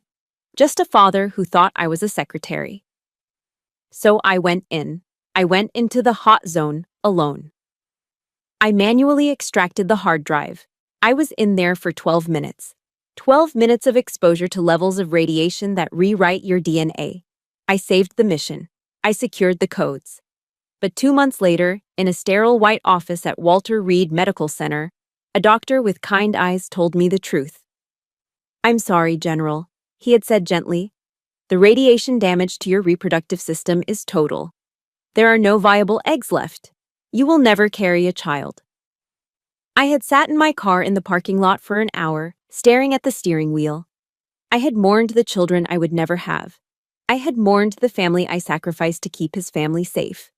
Just a father who thought I was a secretary. So I went in. I went into the hot zone alone. I manually extracted the hard drive. I was in there for 12 minutes. 12 minutes of exposure to levels of radiation that rewrite your DNA. I saved the mission. I secured the codes. But 2 months later, in a sterile white office at Walter Reed Medical Center, a doctor with kind eyes told me the truth. "I'm sorry, General," he had said gently. "The radiation damage to your reproductive system is total. There are no viable eggs left. You will never carry a child." I had sat in my car in the parking lot for an hour, staring at the steering wheel. I had mourned the children I would never have. I had mourned the family I sacrificed to keep his family safe.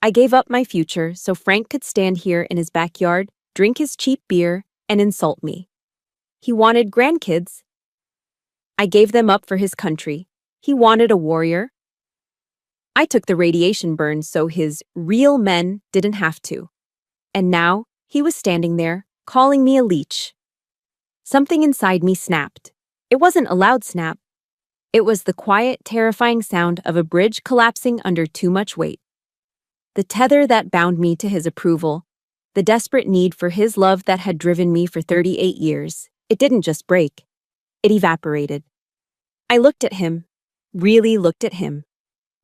I gave up my future so Frank could stand here in his backyard, drink his cheap beer, and insult me. He wanted grandkids. I gave them up for his country. He wanted a warrior. I took the radiation burn so his real men didn't have to. And now, he was standing there, calling me a leech. Something inside me snapped. It wasn't a loud snap. It was the quiet, terrifying sound of a bridge collapsing under too much weight. The tether that bound me to his approval, the desperate need for his love that had driven me for 38 years, it didn't just break. It evaporated. I looked at him, really looked at him.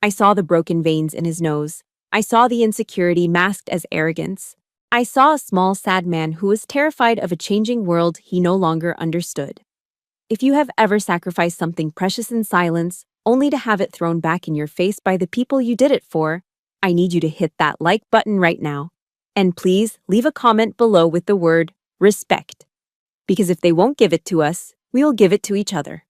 I saw the broken veins in his nose. I saw the insecurity masked as arrogance. I saw a small, sad man who was terrified of a changing world he no longer understood. If you have ever sacrificed something precious in silence, only to have it thrown back in your face by the people you did it for, I need you to hit that like button right now. And please leave a comment below with the word respect. Because if they won't give it to us, we will give it to each other.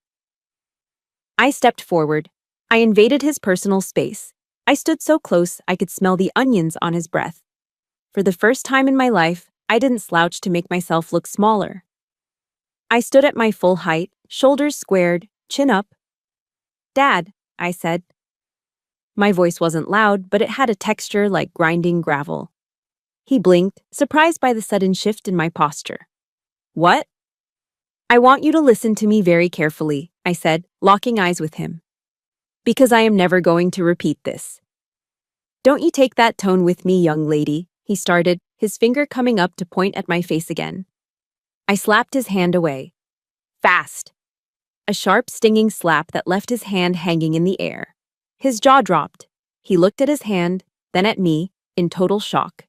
I stepped forward. I invaded his personal space. I stood so close I could smell the onions on his breath. For the first time in my life, I didn't slouch to make myself look smaller. I stood at my full height, shoulders squared, chin up. "Dad," I said. My voice wasn't loud, but it had a texture like grinding gravel. He blinked, surprised by the sudden shift in my posture. "What?" "I want you to listen to me very carefully," I said, locking eyes with him. "Because I am never going to repeat this." "Don't you take that tone with me, young lady," he started, his finger coming up to point at my face again. I slapped his hand away. Fast. A sharp, stinging slap that left his hand hanging in the air. His jaw dropped. He looked at his hand, then at me, in total shock.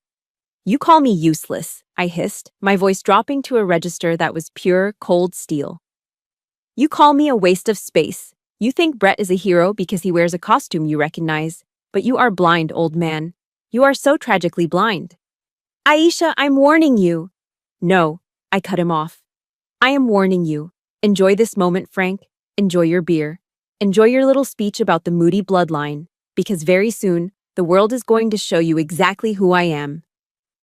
"You call me useless," I hissed, my voice dropping to a register that was pure, cold steel. "You call me a waste of space. You think Brett is a hero because he wears a costume you recognize, but you are blind, old man. You are so tragically blind." "Aisha, I'm warning you." "No," I cut him off. "I am warning you. Enjoy this moment, Frank. Enjoy your beer. Enjoy your little speech about the Moody bloodline, because very soon, the world is going to show you exactly who I am.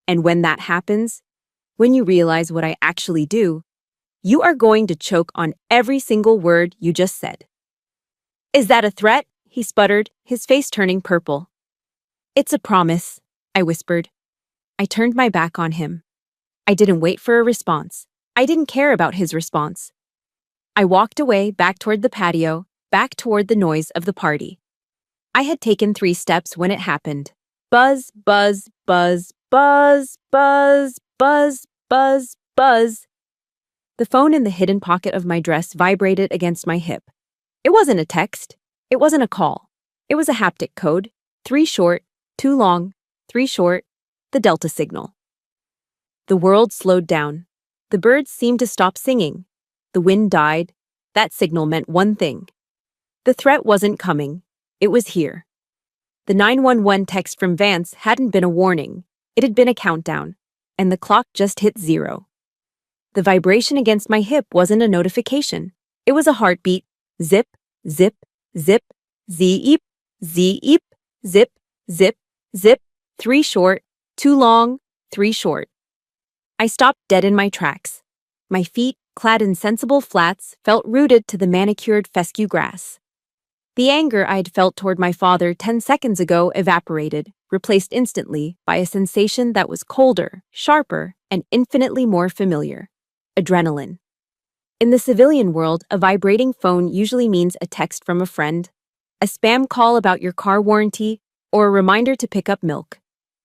And when that happens, when you realize what I actually do, you are going to choke on every single word you just said." "Is that a threat?" he sputtered, his face turning purple. "It's a promise," I whispered. I turned my back on him. I didn't wait for a response. I didn't care about his response. I walked away, back toward the patio, back toward the noise of the party. I had taken 3 steps when it happened. Buzz, buzz, buzz, buzz, buzz, buzz, buzz, buzz. The phone in the hidden pocket of my dress vibrated against my hip. It wasn't a text. It wasn't a call. It was a haptic code. 3 short, 2 long, 3 short, the Delta signal. The world slowed down. The birds seemed to stop singing. The wind died. That signal meant one thing. The threat wasn't coming. It was here. The 911 text from Vance hadn't been a warning. It had been a countdown. And the clock just hit 0. The vibration against my hip wasn't a notification. It was a heartbeat. Zip, zip, zip, zip, zip, zip, zip, zip, 3 short, 2 long, 3 short. I stopped dead in my tracks. My feet, clad in sensible flats, felt rooted to the manicured fescue grass. The anger I'd felt toward my father 10 seconds ago evaporated, replaced instantly by a sensation that was colder, sharper, and infinitely more familiar. Adrenaline. In the civilian world, a vibrating phone usually means a text from a friend, a spam call about your car warranty, or a reminder to pick up milk,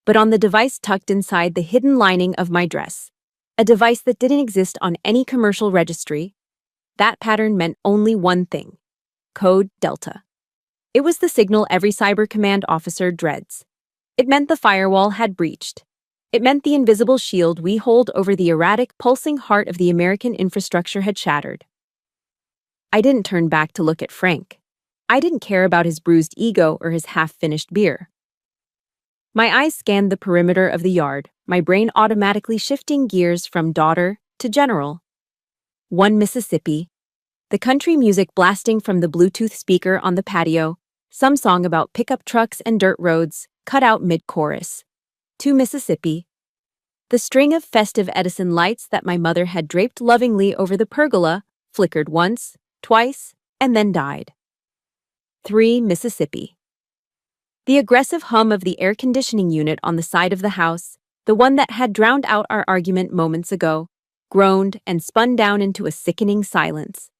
but on the device tucked inside the hidden lining of my dress. A device that didn't exist on any commercial registry. That pattern meant only one thing: Code Delta. It was the signal every cyber command officer dreads. It meant the firewall had breached. It meant the invisible shield we hold over the erratic, pulsing heart of the American infrastructure had shattered. I didn't turn back to look at Frank. I didn't care about his bruised ego or his half-finished beer. My eyes scanned the perimeter of the yard, my brain automatically shifting gears from daughter to general. One Mississippi. The country music blasting from the Bluetooth speaker on the patio, some song about pickup trucks and dirt roads, cut out mid-chorus. Two Mississippi. The string of festive Edison lights that my mother had draped lovingly over the pergola flickered once, twice, and then died. Three Mississippi. The aggressive hum of the air conditioning unit on the side of the house, the one that had drowned out our argument moments ago, groaned and spun down into a sickening silence.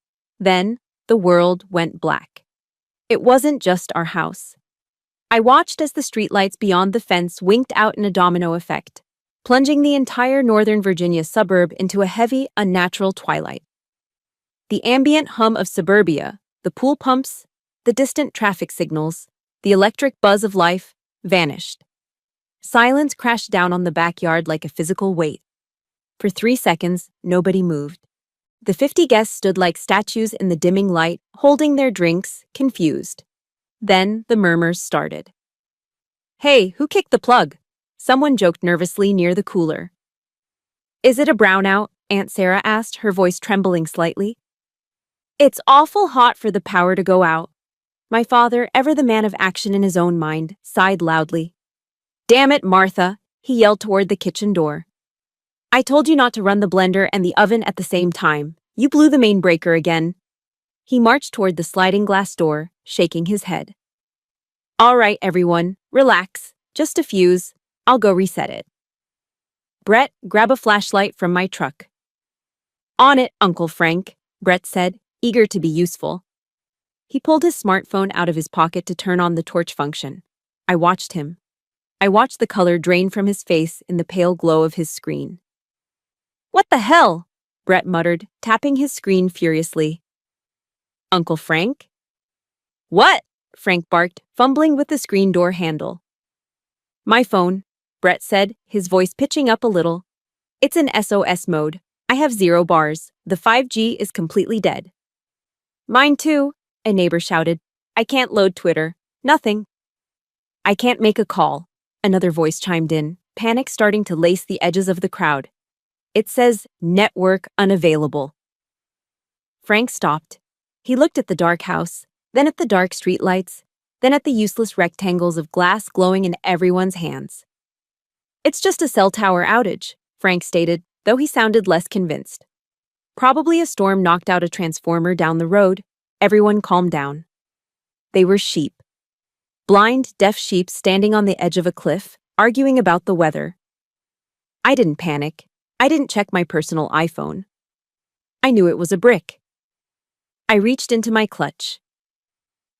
Then, the world went black. It wasn't just our house. I watched as the streetlights beyond the fence winked out in a domino effect, plunging the entire Northern Virginia suburb into a heavy, unnatural twilight. The ambient hum of suburbia, the pool pumps, the distant traffic signals, the electric buzz of life, vanished. Silence crashed down on the backyard like a physical weight. For 3 seconds, nobody moved. The 50 guests stood like statues in the dimming light, holding their drinks, confused. Then the murmurs started. "Hey, who kicked the plug?" Someone joked nervously near the cooler. "Is it a brownout?" Aunt Sarah asked, her voice trembling slightly. "It's awful hot for the power to go out." My father, ever the man of action in his own mind, sighed loudly. "Damn it, Martha," he yelled toward the kitchen door. "I told you not to run the blender and the oven at the same time. You blew the main breaker again." He marched toward the sliding glass door, shaking his head. "All right, everyone, relax. Just a fuse. I'll go reset it." "Brett, grab a flashlight from my truck." "On it, Uncle Frank," Brett said, eager to be useful. He pulled his smartphone out of his pocket to turn on the torch function. I watched him. I watched the color drain from his face in the pale glow of his screen. "What the hell?" Brett muttered, tapping his screen furiously. "Uncle Frank?" "What?" Frank barked, fumbling with the screen door handle. "My phone," Brett said, his voice pitching up a little. "It's in SOS mode. I have 0 bars. The 5G is completely dead." "Mine too," a neighbor shouted. "I can't load Twitter. Nothing." "I can't make a call," another voice chimed in, panic starting to lace the edges of the crowd. "It says network unavailable." Frank stopped. He looked at the dark house, then at the dark streetlights, then at the useless rectangles of glass glowing in everyone's hands. "It's just a cell tower outage," Frank stated, though he sounded less convinced. "Probably a storm knocked out a transformer down the road." Everyone calmed down. They were sheep. Blind, deaf sheep standing on the edge of a cliff, arguing about the weather. I didn't panic. I didn't check my personal iPhone. I knew it was a brick. I reached into my clutch.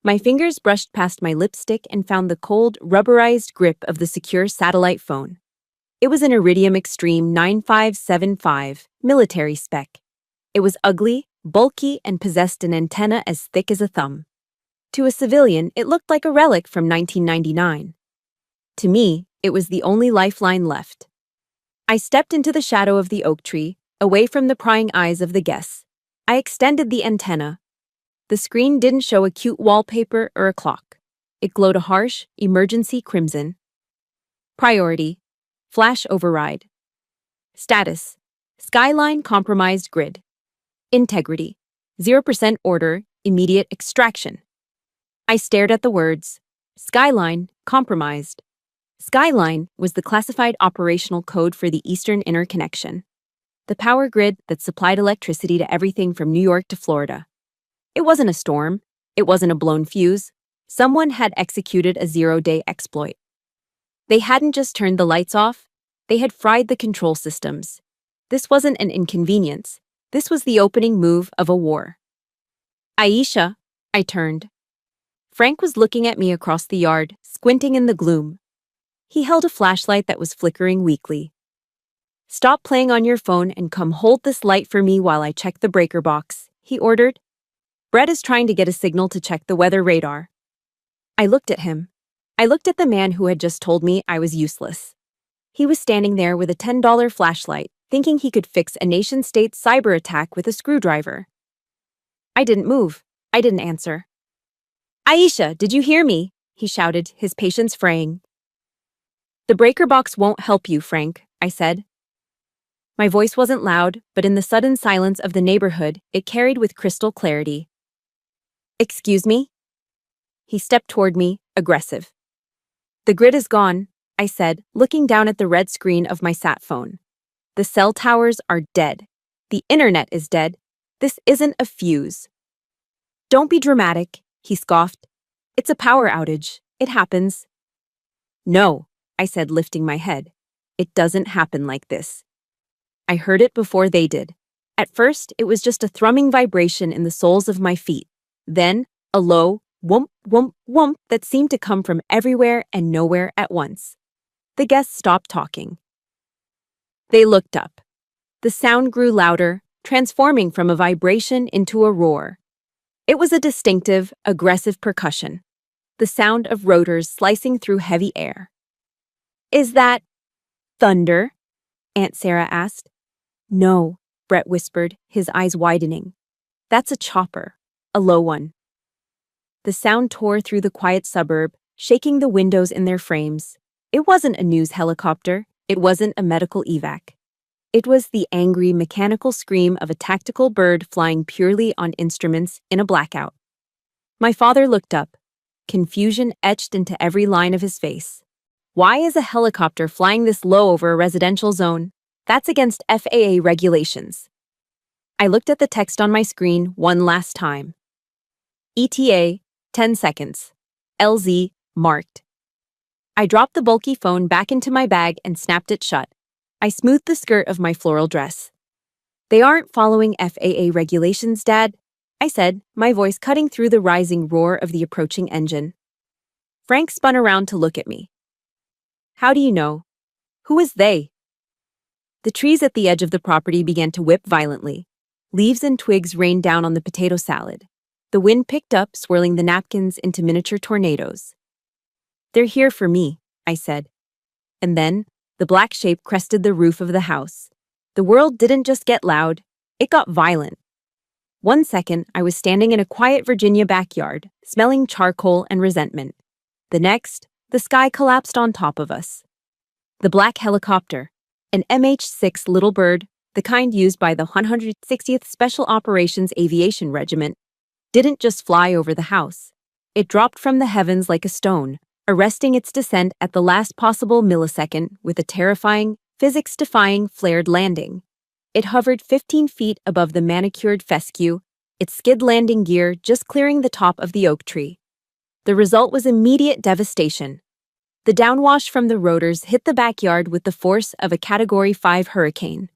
My fingers brushed past my lipstick and found the cold, rubberized grip of the secure satellite phone. It was an Iridium Extreme 9575, military spec. It was ugly, bulky, and possessed an antenna as thick as a thumb. To a civilian, it looked like a relic from 1999. To me, it was the only lifeline left. I stepped into the shadow of the oak tree, away from the prying eyes of the guests. I extended the antenna. The screen didn't show a cute wallpaper or a clock. It glowed a harsh, emergency crimson. Priority: flash override. Status: skyline compromised grid. Integrity: 0% order, immediate extraction. I stared at the words. Skyline compromised. Skyline was the classified operational code for the Eastern Interconnection, the power grid that supplied electricity to everything from New York to Florida. It wasn't a storm. It wasn't a blown fuse. Someone had executed a 0-day exploit. They hadn't just turned the lights off. They had fried the control systems. This wasn't an inconvenience. This was the opening move of a war. "Aisha," I turned. Frank was looking at me across the yard, squinting in the gloom. He held a flashlight that was flickering weakly. "Stop playing on your phone and come hold this light for me while I check the breaker box," he ordered. "Brett is trying to get a signal to check the weather radar." I looked at him. I looked at the man who had just told me I was useless. He was standing there with a $10 flashlight, thinking he could fix a nation-state cyber attack with a screwdriver. I didn't move. I didn't answer. "Aisha, did you hear me?" he shouted, his patience fraying. "The breaker box won't help you, Frank," I said. My voice wasn't loud, but in the sudden silence of the neighborhood, it carried with crystal clarity. "Excuse me?" He stepped toward me, aggressive. "The grid is gone," I said, looking down at the red screen of my sat phone. "The cell towers are dead. The internet is dead. This isn't a fuse." "Don't be dramatic," he scoffed. "It's a power outage. It happens." "No," I said, lifting my head. "It doesn't happen like this." I heard it before they did. At first, it was just a thrumming vibration in the soles of my feet. Then, a low whoomp, whoomp, whoomp that seemed to come from everywhere and nowhere at once. The guests stopped talking. They looked up. The sound grew louder, transforming from a vibration into a roar. It was a distinctive, aggressive percussion, the sound of rotors slicing through heavy air. "Is that thunder?" Aunt Sarah asked. "No," Brett whispered, his eyes widening. "That's a chopper, a low one." The sound tore through the quiet suburb, shaking the windows in their frames. It wasn't a news helicopter. It wasn't a medical evac. It was the angry, mechanical scream of a tactical bird flying purely on instruments in a blackout. My father looked up, confusion etched into every line of his face. "Why is a helicopter flying this low over a residential zone? That's against FAA regulations." I looked at the text on my screen one last time. ETA, 10 seconds. LZ, marked. I dropped the bulky phone back into my bag and snapped it shut. I smoothed the skirt of my floral dress. "They aren't following FAA regulations, Dad," I said, my voice cutting through the rising roar of the approaching engine. Frank spun around to look at me. "How do you know? Who is they?" The trees at the edge of the property began to whip violently. Leaves and twigs rained down on the potato salad. The wind picked up, swirling the napkins into miniature tornadoes. "They're here for me," I said. And then, the black shape crested the roof of the house. The world didn't just get loud, it got violent. One second, I was standing in a quiet Virginia backyard, smelling charcoal and resentment. The next, the sky collapsed on top of us. The black helicopter, an MH-6 Little Bird, the kind used by the 160th Special Operations Aviation Regiment, didn't just fly over the house. It dropped from the heavens like a stone, arresting its descent at the last possible millisecond with a terrifying, physics-defying flared landing. It hovered 15 feet above the manicured fescue, its skid landing gear just clearing the top of the oak tree. The result was immediate devastation. The downwash from the rotors hit the backyard with the force of a Category 5 hurricane.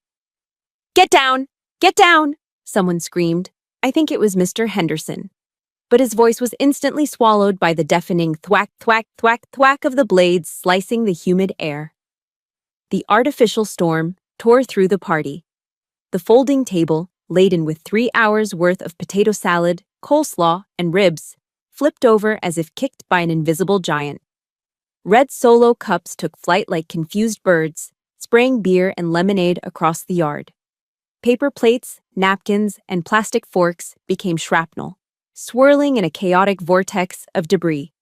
"Get down! Get down!" someone screamed. I think it was Mr. Henderson. But his voice was instantly swallowed by the deafening thwack, thwack, thwack, thwack of the blades slicing the humid air. The artificial storm tore through the party. The folding table, laden with 3 hours' worth of potato salad, coleslaw, and ribs, flipped over as if kicked by an invisible giant. Red Solo cups took flight like confused birds, spraying beer and lemonade across the yard. Paper plates, napkins, and plastic forks became shrapnel, swirling in a chaotic vortex of debris.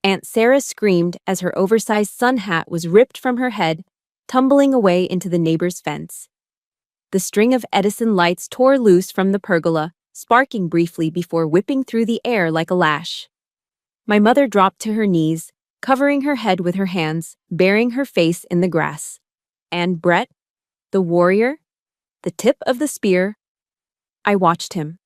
Aunt Sarah screamed as her oversized sun hat was ripped from her head, tumbling away into the neighbor's fence. The string of Edison lights tore loose from the pergola, sparking briefly before whipping through the air like a lash. My mother dropped to her knees, covering her head with her hands, burying her face in the grass. And Brett, the warrior, the tip of the spear, I watched him.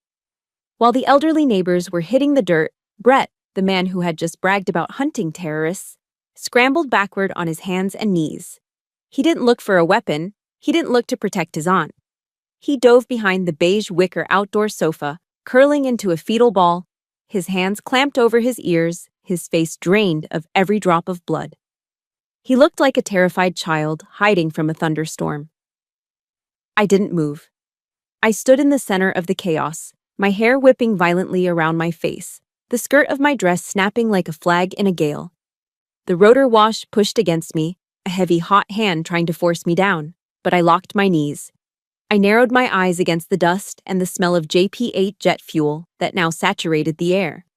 While the elderly neighbors were hitting the dirt, Brett, the man who had just bragged about hunting terrorists, scrambled backward on his hands and knees. He didn't look for a weapon. He didn't look to protect his aunt. He dove behind the beige wicker outdoor sofa, curling into a fetal ball, his hands clamped over his ears, his face drained of every drop of blood. He looked like a terrified child hiding from a thunderstorm. I didn't move. I stood in the center of the chaos, my hair whipping violently around my face, the skirt of my dress snapping like a flag in a gale. The rotor wash pushed against me, a heavy hot hand trying to force me down, but I locked my knees. I narrowed my eyes against the dust and the smell of JP-8 jet fuel that now saturated the air.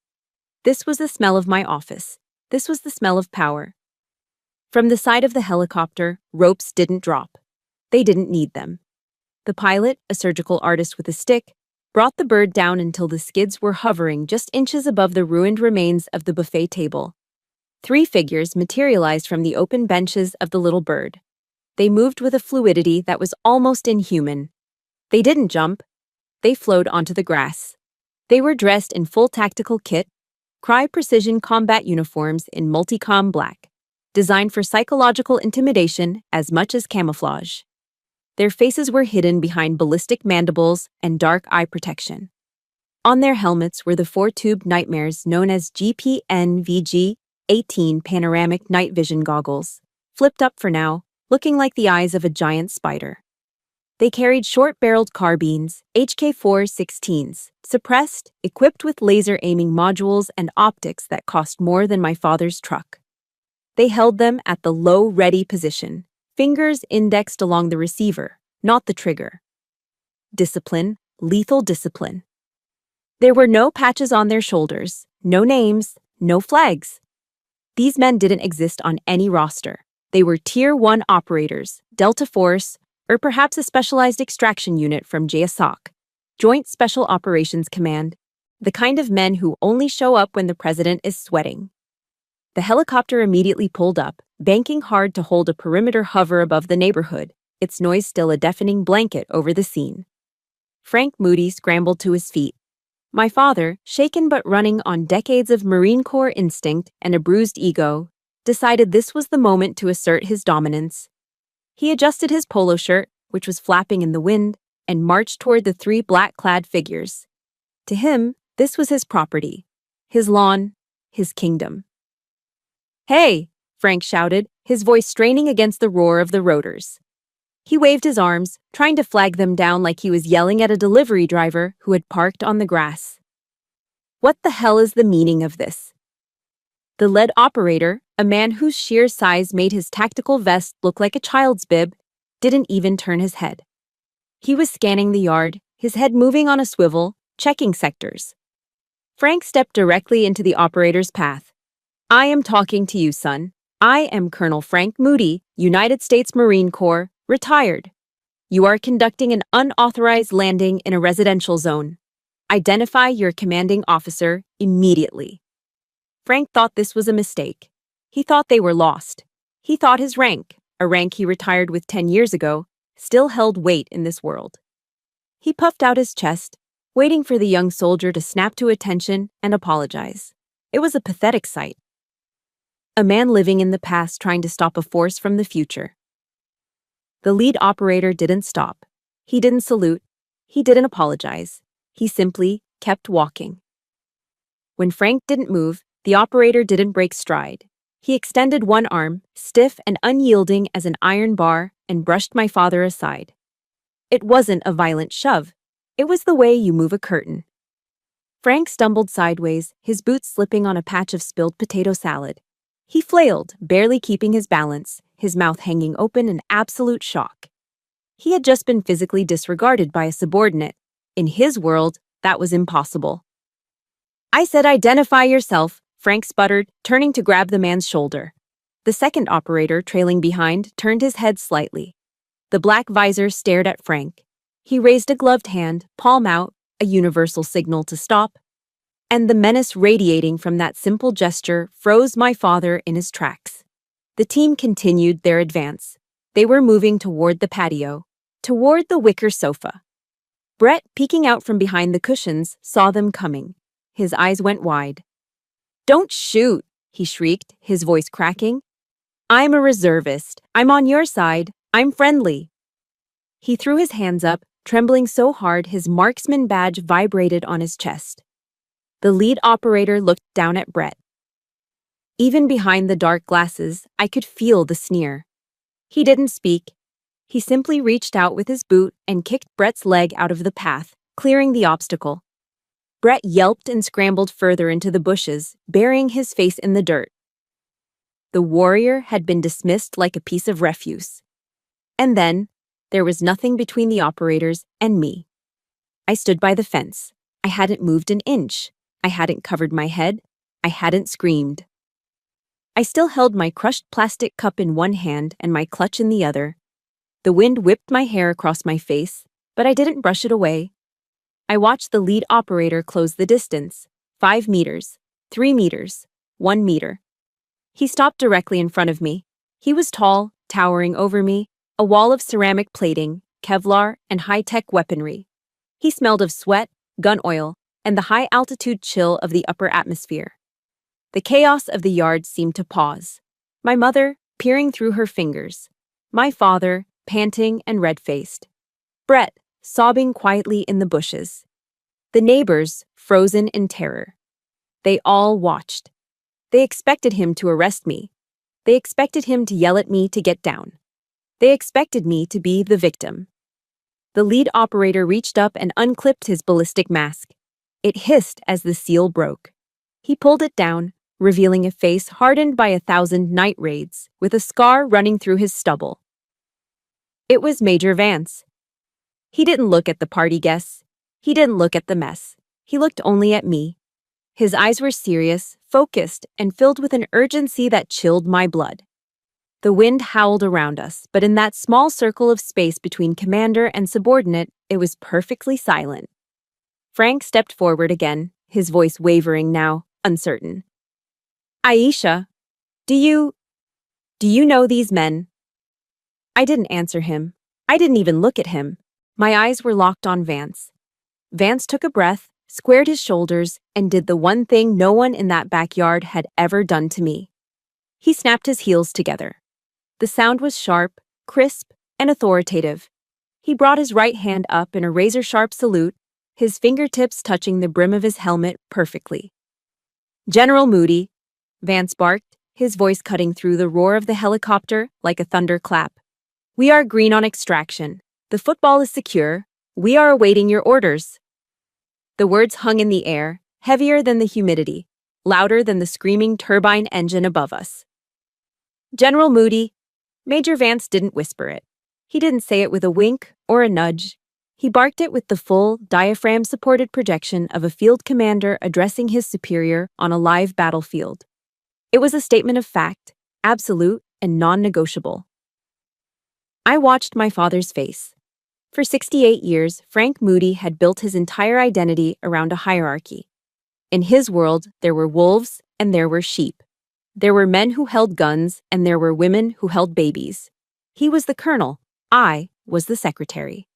This was the smell of my office. This was the smell of power. From the side of the helicopter, ropes didn't drop. They didn't need them. The pilot, a surgical artist with a stick, brought the bird down until the skids were hovering just inches above the ruined remains of the buffet table. 3 figures materialized from the open benches of the little bird. They moved with a fluidity that was almost inhuman. They didn't jump. They flowed onto the grass. They were dressed in full tactical kit, precision combat uniforms in multicom black, designed for psychological intimidation as much as camouflage. Their faces were hidden behind ballistic mandibles and dark eye protection. On their helmets were the 4-tube nightmares known as GPNVG-18 panoramic night vision goggles, flipped up for now, looking like the eyes of a giant spider. They carried short-barreled carbines, HK-416s, suppressed, equipped with laser-aiming modules and optics that cost more than my father's truck. They held them at the low ready position, fingers indexed along the receiver, not the trigger. Discipline, lethal discipline. There were no patches on their shoulders, no names, no flags. These men didn't exist on any roster. They were Tier 1 operators, Delta Force, or perhaps a specialized extraction unit from JSOC, Joint Special Operations Command, the kind of men who only show up when the president is sweating. The helicopter immediately pulled up, banking hard to hold a perimeter hover above the neighborhood, its noise still a deafening blanket over the scene. Frank Moody scrambled to his feet. My father, shaken but running on decades of Marine Corps instinct and a bruised ego, decided this was the moment to assert his dominance. He adjusted his polo shirt, which was flapping in the wind, and marched toward the 3 black-clad figures. To him, this was his property, his lawn, his kingdom. "Hey!" Frank shouted, his voice straining against the roar of the rotors. He waved his arms, trying to flag them down like he was yelling at a delivery driver who had parked on the grass. What the hell is the meaning of this? The lead operator, a man whose sheer size made his tactical vest look like a child's bib, didn't even turn his head. He was scanning the yard, his head moving on a swivel, checking sectors. Frank stepped directly into the operator's path. "I am talking to you, son. I am Colonel Frank Moody, United States Marine Corps, retired. You are conducting an unauthorized landing in a residential zone. Identify your commanding officer immediately." Frank thought this was a mistake. He thought they were lost. He thought his rank, a rank he retired with 10 years ago, still held weight in this world. He puffed out his chest, waiting for the young soldier to snap to attention and apologize. It was a pathetic sight. A man living in the past trying to stop a force from the future. The lead operator didn't stop. He didn't salute. He didn't apologize. He simply kept walking. When Frank didn't move, the operator didn't break stride. He extended one arm, stiff and unyielding as an iron bar, and brushed my father aside. It wasn't a violent shove. It was the way you move a curtain. Frank stumbled sideways, his boots slipping on a patch of spilled potato salad. He flailed, barely keeping his balance, his mouth hanging open in absolute shock. He had just been physically disregarded by a subordinate. In his world, that was impossible. "I said identify yourself," Frank sputtered, turning to grab the man's shoulder. The second operator, trailing behind, turned his head slightly. The black visor stared at Frank. He raised a gloved hand, palm out, a universal signal to stop. And the menace radiating from that simple gesture froze my father in his tracks. The team continued their advance. They were moving toward the patio, toward the wicker sofa. Brett, peeking out from behind the cushions, saw them coming. His eyes went wide. "Don't shoot," he shrieked, his voice cracking. "I'm a reservist. I'm on your side. I'm friendly." He threw his hands up, trembling so hard his marksman badge vibrated on his chest. The lead operator looked down at Brett. Even behind the dark glasses, I could feel the sneer. He didn't speak. He simply reached out with his boot and kicked Brett's leg out of the path, clearing the obstacle. Brett yelped and scrambled further into the bushes, burying his face in the dirt. The warrior had been dismissed like a piece of refuse. And then, there was nothing between the operators and me. I stood by the fence. I hadn't moved an inch. I hadn't covered my head. I hadn't screamed. I still held my crushed plastic cup in one hand and my clutch in the other. The wind whipped my hair across my face, but I didn't brush it away. I watched the lead operator close the distance. 5 meters, 3 meters, 1 meter. He stopped directly in front of me. He was tall, towering over me, a wall of ceramic plating, Kevlar, and high-tech weaponry. He smelled of sweat, gun oil, and the high-altitude chill of the upper atmosphere. The chaos of the yard seemed to pause. My mother, peering through her fingers. My father, panting and red-faced. Brett, sobbing quietly in the bushes. The neighbors, frozen in terror. They all watched. They expected him to arrest me. They expected him to yell at me to get down. They expected me to be the victim. The lead operator reached up and unclipped his ballistic mask. It hissed as the seal broke. He pulled it down, revealing a face hardened by 1,000 night raids, with a scar running through his stubble. It was Major Vance. He didn't look at the party guests. He didn't look at the mess. He looked only at me. His eyes were serious, focused, and filled with an urgency that chilled my blood. The wind howled around us, but in that small circle of space between commander and subordinate, it was perfectly silent. Frank stepped forward again, his voice wavering now, uncertain. Aisha, do you know these men? I didn't answer him. I didn't even look at him. My eyes were locked on Vance. Vance took a breath, squared his shoulders, and did the one thing no one in that backyard had ever done to me. He snapped his heels together. The sound was sharp, crisp, and authoritative. He brought his right hand up in a razor-sharp salute, his fingertips touching the brim of his helmet perfectly. General Moody, Vance barked, his voice cutting through the roar of the helicopter like a thunderclap. We are green on extraction. The football is secure. We are awaiting your orders. The words hung in the air, heavier than the humidity, louder than the screaming turbine engine above us. General Moody, Major Vance didn't whisper it. He didn't say it with a wink or a nudge. He barked it with the full, diaphragm-supported projection of a field commander addressing his superior on a live battlefield. It was a statement of fact, absolute and non-negotiable. I watched my father's face. For 68 years, Frank Moody had built his entire identity around a hierarchy. In his world, there were wolves and there were sheep. There were men who held guns and there were women who held babies. He was the colonel. I was the secretary.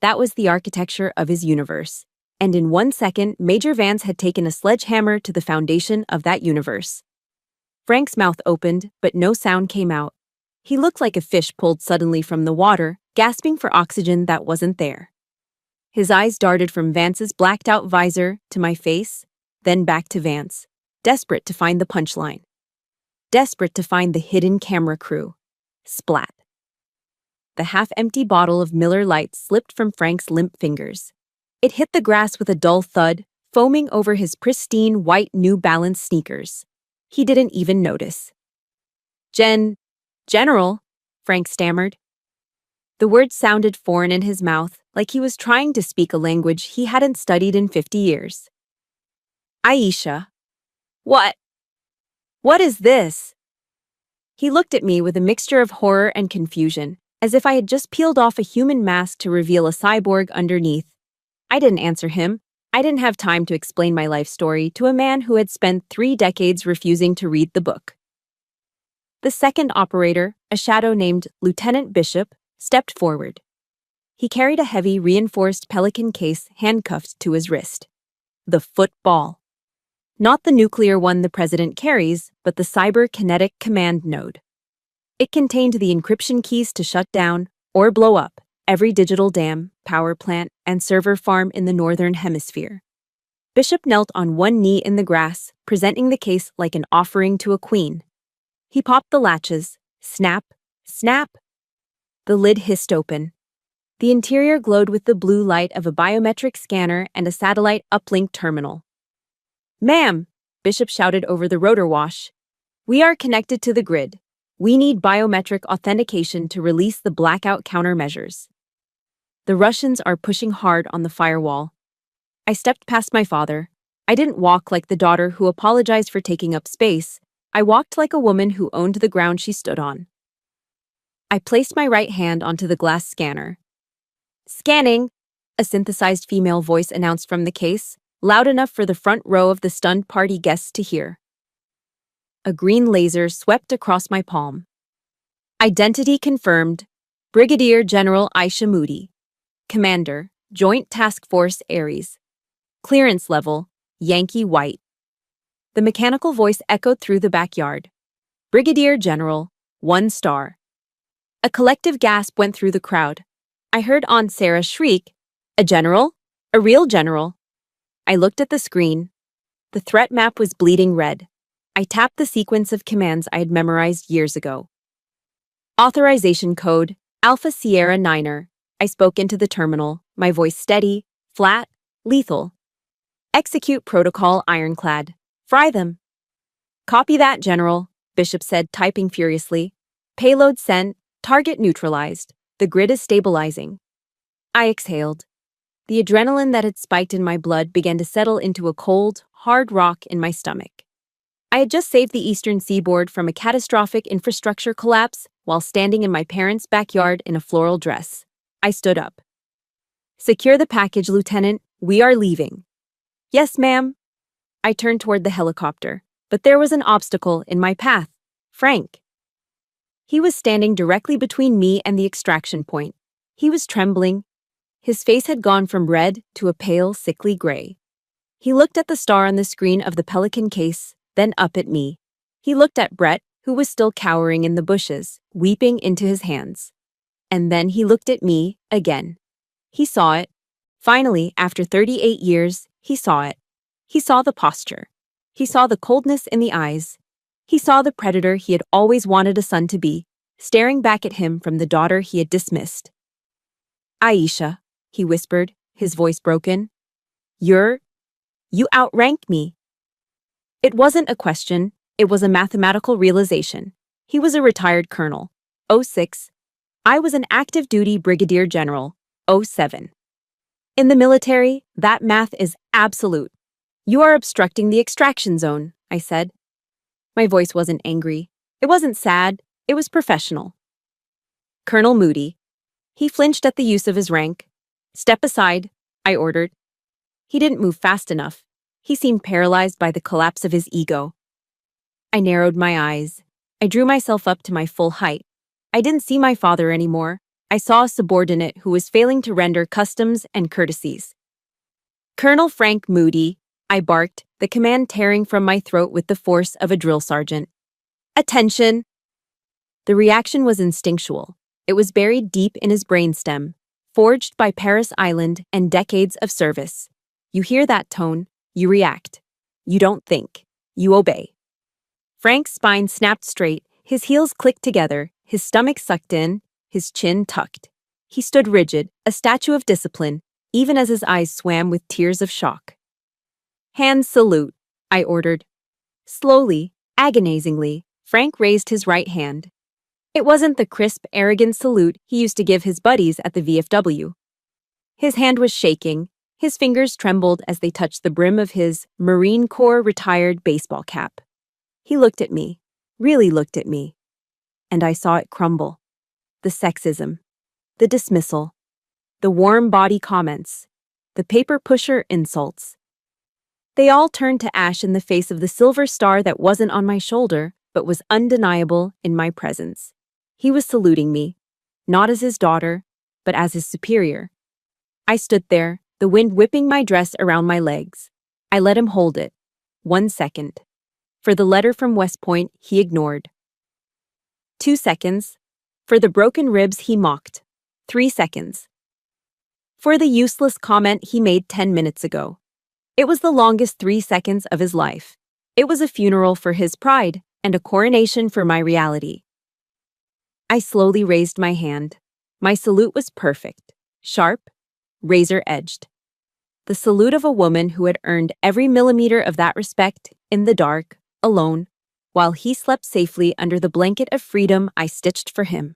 That was the architecture of his universe. And in 1 second, Major Vance had taken a sledgehammer to the foundation of that universe. Frank's mouth opened, but no sound came out. He looked like a fish pulled suddenly from the water, gasping for oxygen that wasn't there. His eyes darted from Vance's blacked-out visor to my face, then back to Vance, desperate to find the punchline. Desperate to find the hidden camera crew. Splat. The half-empty bottle of Miller Lite slipped from Frank's limp fingers. It hit the grass with a dull thud, foaming over his pristine white New Balance sneakers. He didn't even notice. General, Frank stammered. The words sounded foreign in his mouth, like he was trying to speak a language he hadn't studied in 50 years. Aisha. What is this? He looked at me with a mixture of horror and confusion, as if I had just peeled off a human mask to reveal a cyborg underneath. I didn't answer him. I didn't have time to explain my life story to a man who had spent 3 decades refusing to read the book. The second operator, a shadow named Lieutenant Bishop, stepped forward. He carried a heavy, reinforced Pelican case handcuffed to his wrist. The football. Not the nuclear one the president carries, but the cyber-kinetic command node. It contained the encryption keys to shut down, or blow up, every digital dam, power plant, and server farm in the Northern Hemisphere. Bishop knelt on one knee in the grass, presenting the case like an offering to a queen. He popped the latches. Snap, snap. The lid hissed open. The interior glowed with the blue light of a biometric scanner and a satellite uplink terminal. "Ma'am," Bishop shouted over the rotor wash, "we are connected to the grid. We need biometric authentication to release the blackout countermeasures. The Russians are pushing hard on the firewall." I stepped past my father. I didn't walk like the daughter who apologized for taking up space. I walked like a woman who owned the ground she stood on. I placed my right hand onto the glass scanner. "Scanning," a synthesized female voice announced from the case, loud enough for the front row of the stunned party guests to hear. A green laser swept across my palm. Identity confirmed. Brigadier General Aisha Moody. Commander, Joint Task Force Ares. Clearance level, Yankee White. The mechanical voice echoed through the backyard. Brigadier General, 1 star. A collective gasp went through the crowd. I heard Aunt Sarah shriek, "A general? A real general?" I looked at the screen. The threat map was bleeding red. I tapped the sequence of commands I had memorized years ago. Authorization code, Alpha Sierra Niner. I spoke into the terminal, my voice steady, flat, lethal. Execute protocol ironclad. Fry them. Copy that, General, Bishop said, typing furiously. Payload sent, target neutralized. The grid is stabilizing. I exhaled. The adrenaline that had spiked in my blood began to settle into a cold, hard rock in my stomach. I had just saved the eastern seaboard from a catastrophic infrastructure collapse while standing in my parents' backyard in a floral dress. I stood up. "Secure the package, Lieutenant. We are leaving." "Yes, ma'am." I turned toward the helicopter, but there was an obstacle in my path. Frank. He was standing directly between me and the extraction point. He was trembling. His face had gone from red to a pale, sickly gray. He looked at the star on the screen of the Pelican case, then up at me. He looked at Brett, who was still cowering in the bushes, weeping into his hands. And then he looked at me again. He saw it. Finally, after 38 years, he saw it. He saw the posture. He saw the coldness in the eyes. He saw the predator he had always wanted a son to be, staring back at him from the daughter he had dismissed. "Aisha," he whispered, his voice broken. You outrank me." It wasn't a question, it was a mathematical realization. He was a retired colonel, 06. I was an active duty brigadier general, 07. In the military, that math is absolute. "You are obstructing the extraction zone," I said. My voice wasn't angry. It wasn't sad. It was professional. "Colonel Moody." He flinched at the use of his rank. "Step aside," I ordered. He didn't move fast enough. He seemed paralyzed by the collapse of his ego. I narrowed my eyes. I drew myself up to my full height. I didn't see my father anymore. I saw a subordinate who was failing to render customs and courtesies. "Colonel Frank Moody," I barked, the command tearing from my throat with the force of a drill sergeant. "Attention!" The reaction was instinctual. It was buried deep in his brainstem, forged by Paris Island and decades of service. You hear that tone, you react. You don't think. You obey. Frank's spine snapped straight, his heels clicked together, his stomach sucked in, his chin tucked. He stood rigid, a statue of discipline, even as his eyes swam with tears of shock. "Hands salute," I ordered. Slowly, agonizingly, Frank raised his right hand. It wasn't the crisp, arrogant salute he used to give his buddies at the VFW. His hand was shaking. His fingers trembled as they touched the brim of his Marine Corps retired baseball cap. He looked at me, really looked at me, and I saw it crumble. The sexism, the dismissal, the warm body comments, the paper pusher insults. They all turned to ash in the face of the silver star that wasn't on my shoulder, but was undeniable in my presence. He was saluting me, not as his daughter, but as his superior. I stood there, the wind whipping my dress around my legs. I let him hold it. 1 second. For the letter from West Point, he ignored. 2 seconds. For the broken ribs, he mocked. 3 seconds. For the useless comment he made 10 minutes ago. It was the longest 3 seconds of his life. It was a funeral for his pride and a coronation for my reality. I slowly raised my hand. My salute was perfect, sharp, razor-edged. The salute of a woman who had earned every millimeter of that respect in the dark, alone, while he slept safely under the blanket of freedom I stitched for him.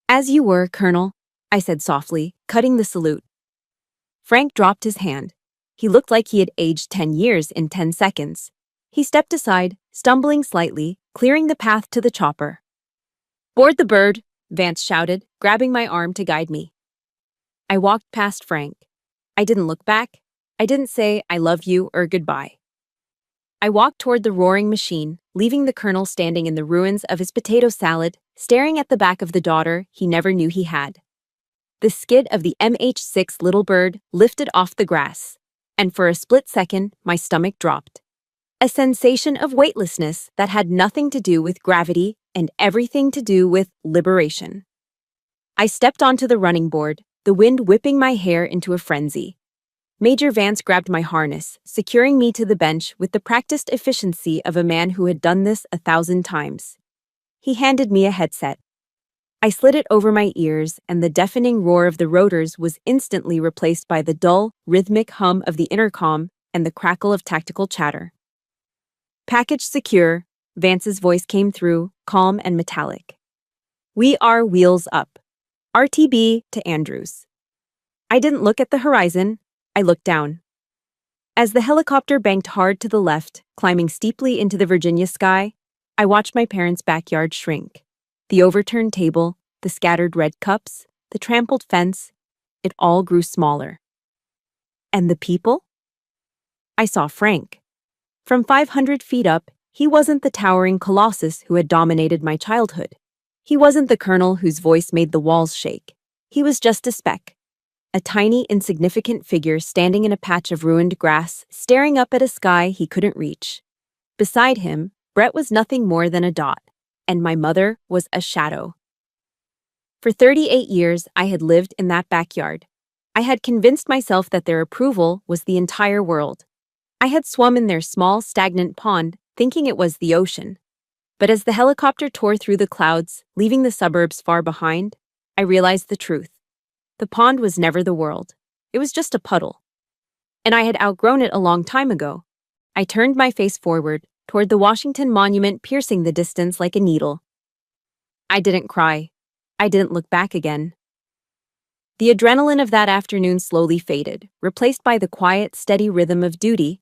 "As you were, Colonel," I said softly, cutting the salute. Frank dropped his hand. He looked like he had aged 10 years in 10 seconds. He stepped aside, stumbling slightly, clearing the path to the chopper. "Board the bird," Vance shouted, grabbing my arm to guide me. I walked past Frank. I didn't look back. I didn't say I love you or goodbye. I walked toward the roaring machine, leaving the colonel standing in the ruins of his potato salad, staring at the back of the daughter he never knew he had. The skid of the MH6 Little Bird lifted off the grass, and for a split second, my stomach dropped. A sensation of weightlessness that had nothing to do with gravity and everything to do with liberation. I stepped onto the running board, the wind whipping my hair into a frenzy. Major Vance grabbed my harness, securing me to the bench with the practiced efficiency of a man who had done this 1,000 times. He handed me a headset. I slid it over my ears, and the deafening roar of the rotors was instantly replaced by the dull, rhythmic hum of the intercom and the crackle of tactical chatter. "Package secure," Vance's voice came through, calm and metallic. "We are wheels up. RTB to Andrews." I didn't look at the horizon. I looked down. As the helicopter banked hard to the left, climbing steeply into the Virginia sky, I watched my parents' backyard shrink. The overturned table, the scattered red cups, the trampled fence, it all grew smaller. And the people? I saw Frank. From 500 feet up, he wasn't the towering colossus who had dominated my childhood. He wasn't the colonel whose voice made the walls shake. He was just a speck. A tiny, insignificant figure standing in a patch of ruined grass, staring up at a sky he couldn't reach. Beside him, Brett was nothing more than a dot, and my mother was a shadow. For 38 years, I had lived in that backyard. I had convinced myself that their approval was the entire world. I had swum in their small, stagnant pond, thinking it was the ocean. But as the helicopter tore through the clouds, leaving the suburbs far behind, I realized the truth. The pond was never the world. It was just a puddle. And I had outgrown it a long time ago. I turned my face forward, toward the Washington Monument piercing the distance like a needle. I didn't cry. I didn't look back again. The adrenaline of that afternoon slowly faded, replaced by the quiet, steady rhythm of duty,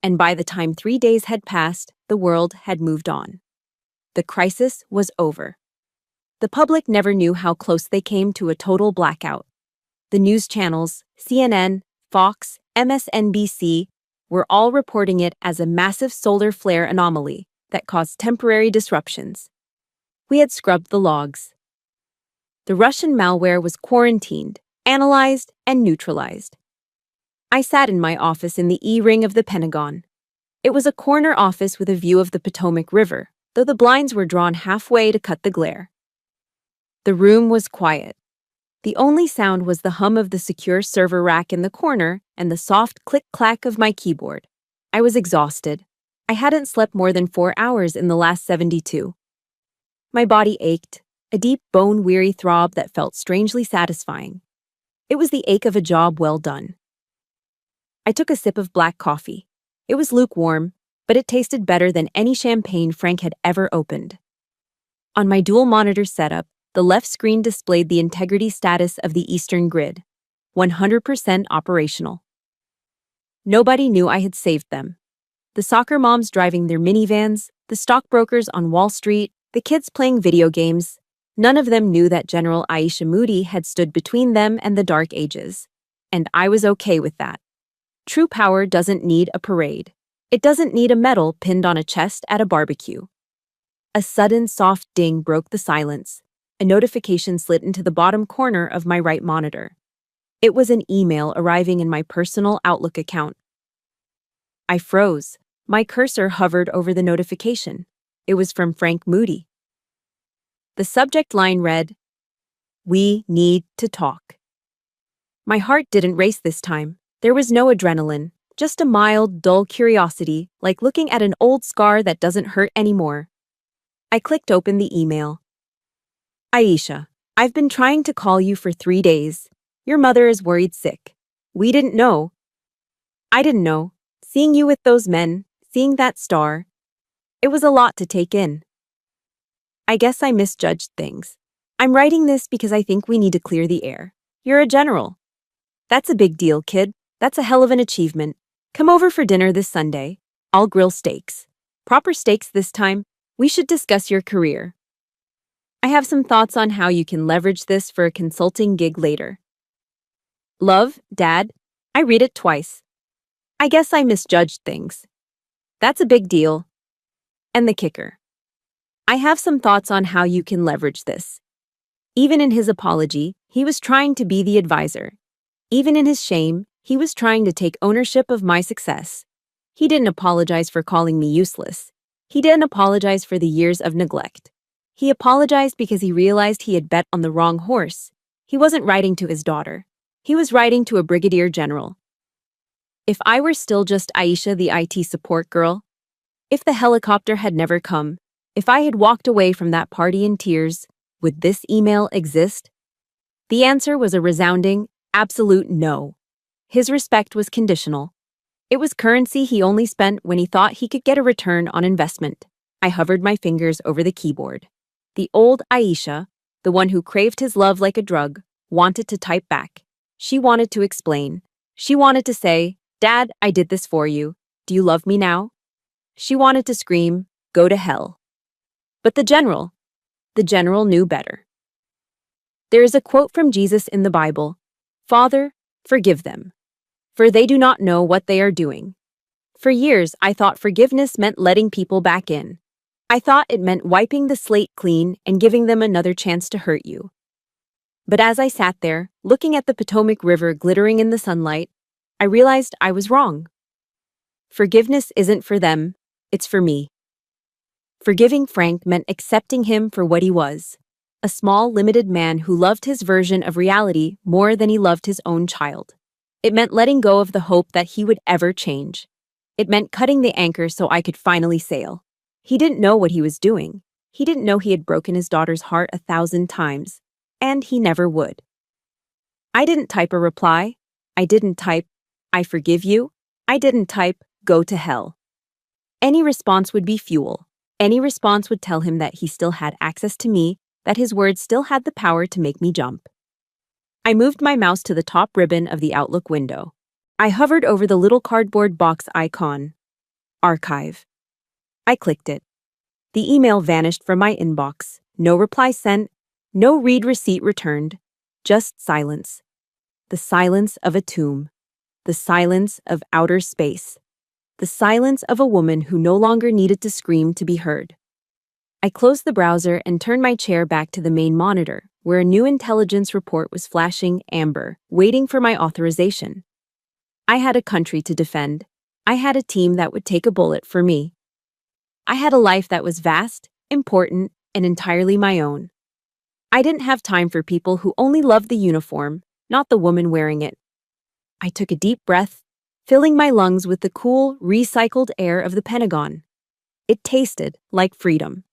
and by the time 3 days had passed, the world had moved on. The crisis was over. The public never knew how close they came to a total blackout. The news channels, CNN, Fox, MSNBC, were all reporting it as a massive solar flare anomaly that caused temporary disruptions. We had scrubbed the logs. The Russian malware was quarantined, analyzed, and neutralized. I sat in my office in the E-ring of the Pentagon. It was a corner office with a view of the Potomac River, though the blinds were drawn halfway to cut the glare. The room was quiet. The only sound was the hum of the secure server rack in the corner and the soft click-clack of my keyboard. I was exhausted. I hadn't slept more than 4 hours in the last 72. My body ached, a deep bone-weary throb that felt strangely satisfying. It was the ache of a job well done. I took a sip of black coffee. It was lukewarm, but it tasted better than any champagne Frank had ever opened. On my dual-monitor setup, the left screen displayed the integrity status of the Eastern Grid, 100% operational. Nobody knew I had saved them. The soccer moms driving their minivans, the stockbrokers on Wall Street, the kids playing video games, none of them knew that General Aisha Moody had stood between them and the Dark Ages. And I was okay with that. True power doesn't need a parade. It doesn't need a medal pinned on a chest at a barbecue. A sudden soft ding broke the silence. A notification slid into the bottom corner of my right monitor. It was an email arriving in my personal Outlook account. I froze. My cursor hovered over the notification. It was from Frank Moody. The subject line read, "We need to talk." My heart didn't race this time. There was no adrenaline, Just a mild, dull curiosity, like looking at an old scar that doesn't hurt anymore. I clicked open the email. Aisha, I've been trying to call you for 3 days. Your mother is worried sick. We didn't know. I didn't know. Seeing you with those men, seeing that star. It was a lot to take in. I guess I misjudged things. I'm writing this because I think we need to clear the air. You're a general. That's a big deal, kid. That's a hell of an achievement. Come over for dinner this Sunday. I'll grill steaks. Proper steaks this time. We should discuss your career. I have some thoughts on how you can leverage this for a consulting gig later. Love, Dad. I read it twice. I guess I misjudged things. That's a big deal. And the kicker. I have some thoughts on how you can leverage this. Even in his apology, he was trying to be the advisor. Even in his shame, he was trying to take ownership of my success. He didn't apologize for calling me useless. He didn't apologize for the years of neglect. He apologized because he realized he had bet on the wrong horse. He wasn't writing to his daughter. He was writing to a Brigadier General. If I were still just Aisha, the IT support girl, if the helicopter had never come, if I had walked away from that party in tears, would this email exist? The answer was a resounding, absolute no. His respect was conditional. It was currency he only spent when he thought he could get a return on investment. I hovered my fingers over the keyboard. The old Aisha, the one who craved his love like a drug, wanted to type back. She wanted to explain. She wanted to say, Dad, I did this for you. Do you love me now? She wanted to scream, go to hell. But the general knew better. There is a quote from Jesus in the Bible, Father, forgive them, for they do not know what they are doing. For years, I thought forgiveness meant letting people back in. I thought it meant wiping the slate clean and giving them another chance to hurt you. But as I sat there, looking at the Potomac River glittering in the sunlight, I realized I was wrong. Forgiveness isn't for them, it's for me. Forgiving Frank meant accepting him for what he was, a small, limited man who loved his version of reality more than he loved his own child. It meant letting go of the hope that he would ever change. It meant cutting the anchor so I could finally sail. He didn't know what he was doing. He didn't know he had broken his daughter's heart 1,000 times, and he never would. I didn't type a reply. I didn't type, I forgive you. I didn't type, go to hell. Any response would be fuel. Any response would tell him that he still had access to me, that his words still had the power to make me jump. I moved my mouse to the top ribbon of the Outlook window. I hovered over the little cardboard box icon. Archive. I clicked it. The email vanished from my inbox. No reply sent, no read receipt returned, just silence. The silence of a tomb. The silence of outer space. The silence of a woman who no longer needed to scream to be heard. I closed the browser and turned my chair back to the main monitor, where a new intelligence report was flashing amber, waiting for my authorization. I had a country to defend. I had a team that would take a bullet for me. I had a life that was vast, important, and entirely my own. I didn't have time for people who only loved the uniform, not the woman wearing it. I took a deep breath, filling my lungs with the cool, recycled air of the Pentagon. It tasted like freedom.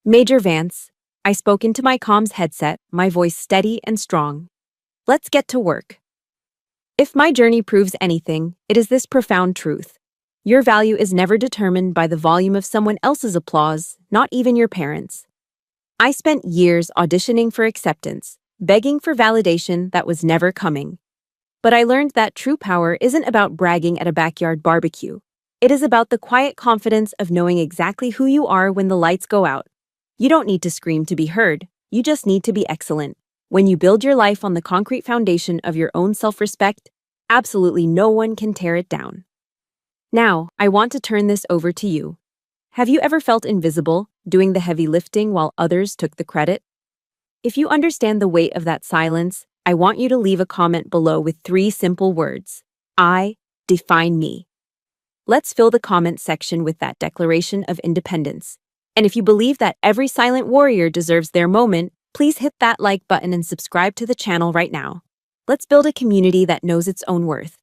Major Vance, I spoke into my comms headset, my voice steady and strong. Let's get to work. If my journey proves anything, it is this profound truth. Your value is never determined by the volume of someone else's applause, not even your parents'. I spent years auditioning for acceptance, begging for validation that was never coming. But I learned that true power isn't about bragging at a backyard barbecue. It is about the quiet confidence of knowing exactly who you are when the lights go out. You don't need to scream to be heard, you just need to be excellent. When you build your life on the concrete foundation of your own self-respect, absolutely no one can tear it down. Now, I want to turn this over to you. Have you ever felt invisible, doing the heavy lifting while others took the credit? If you understand the weight of that silence, I want you to leave a comment below with 3 simple words. I define me. Let's fill the comment section with that declaration of independence. And if you believe that every silent warrior deserves their moment, please hit that like button and subscribe to the channel right now. Let's build a community that knows its own worth.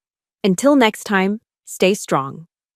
Until next time, stay strong.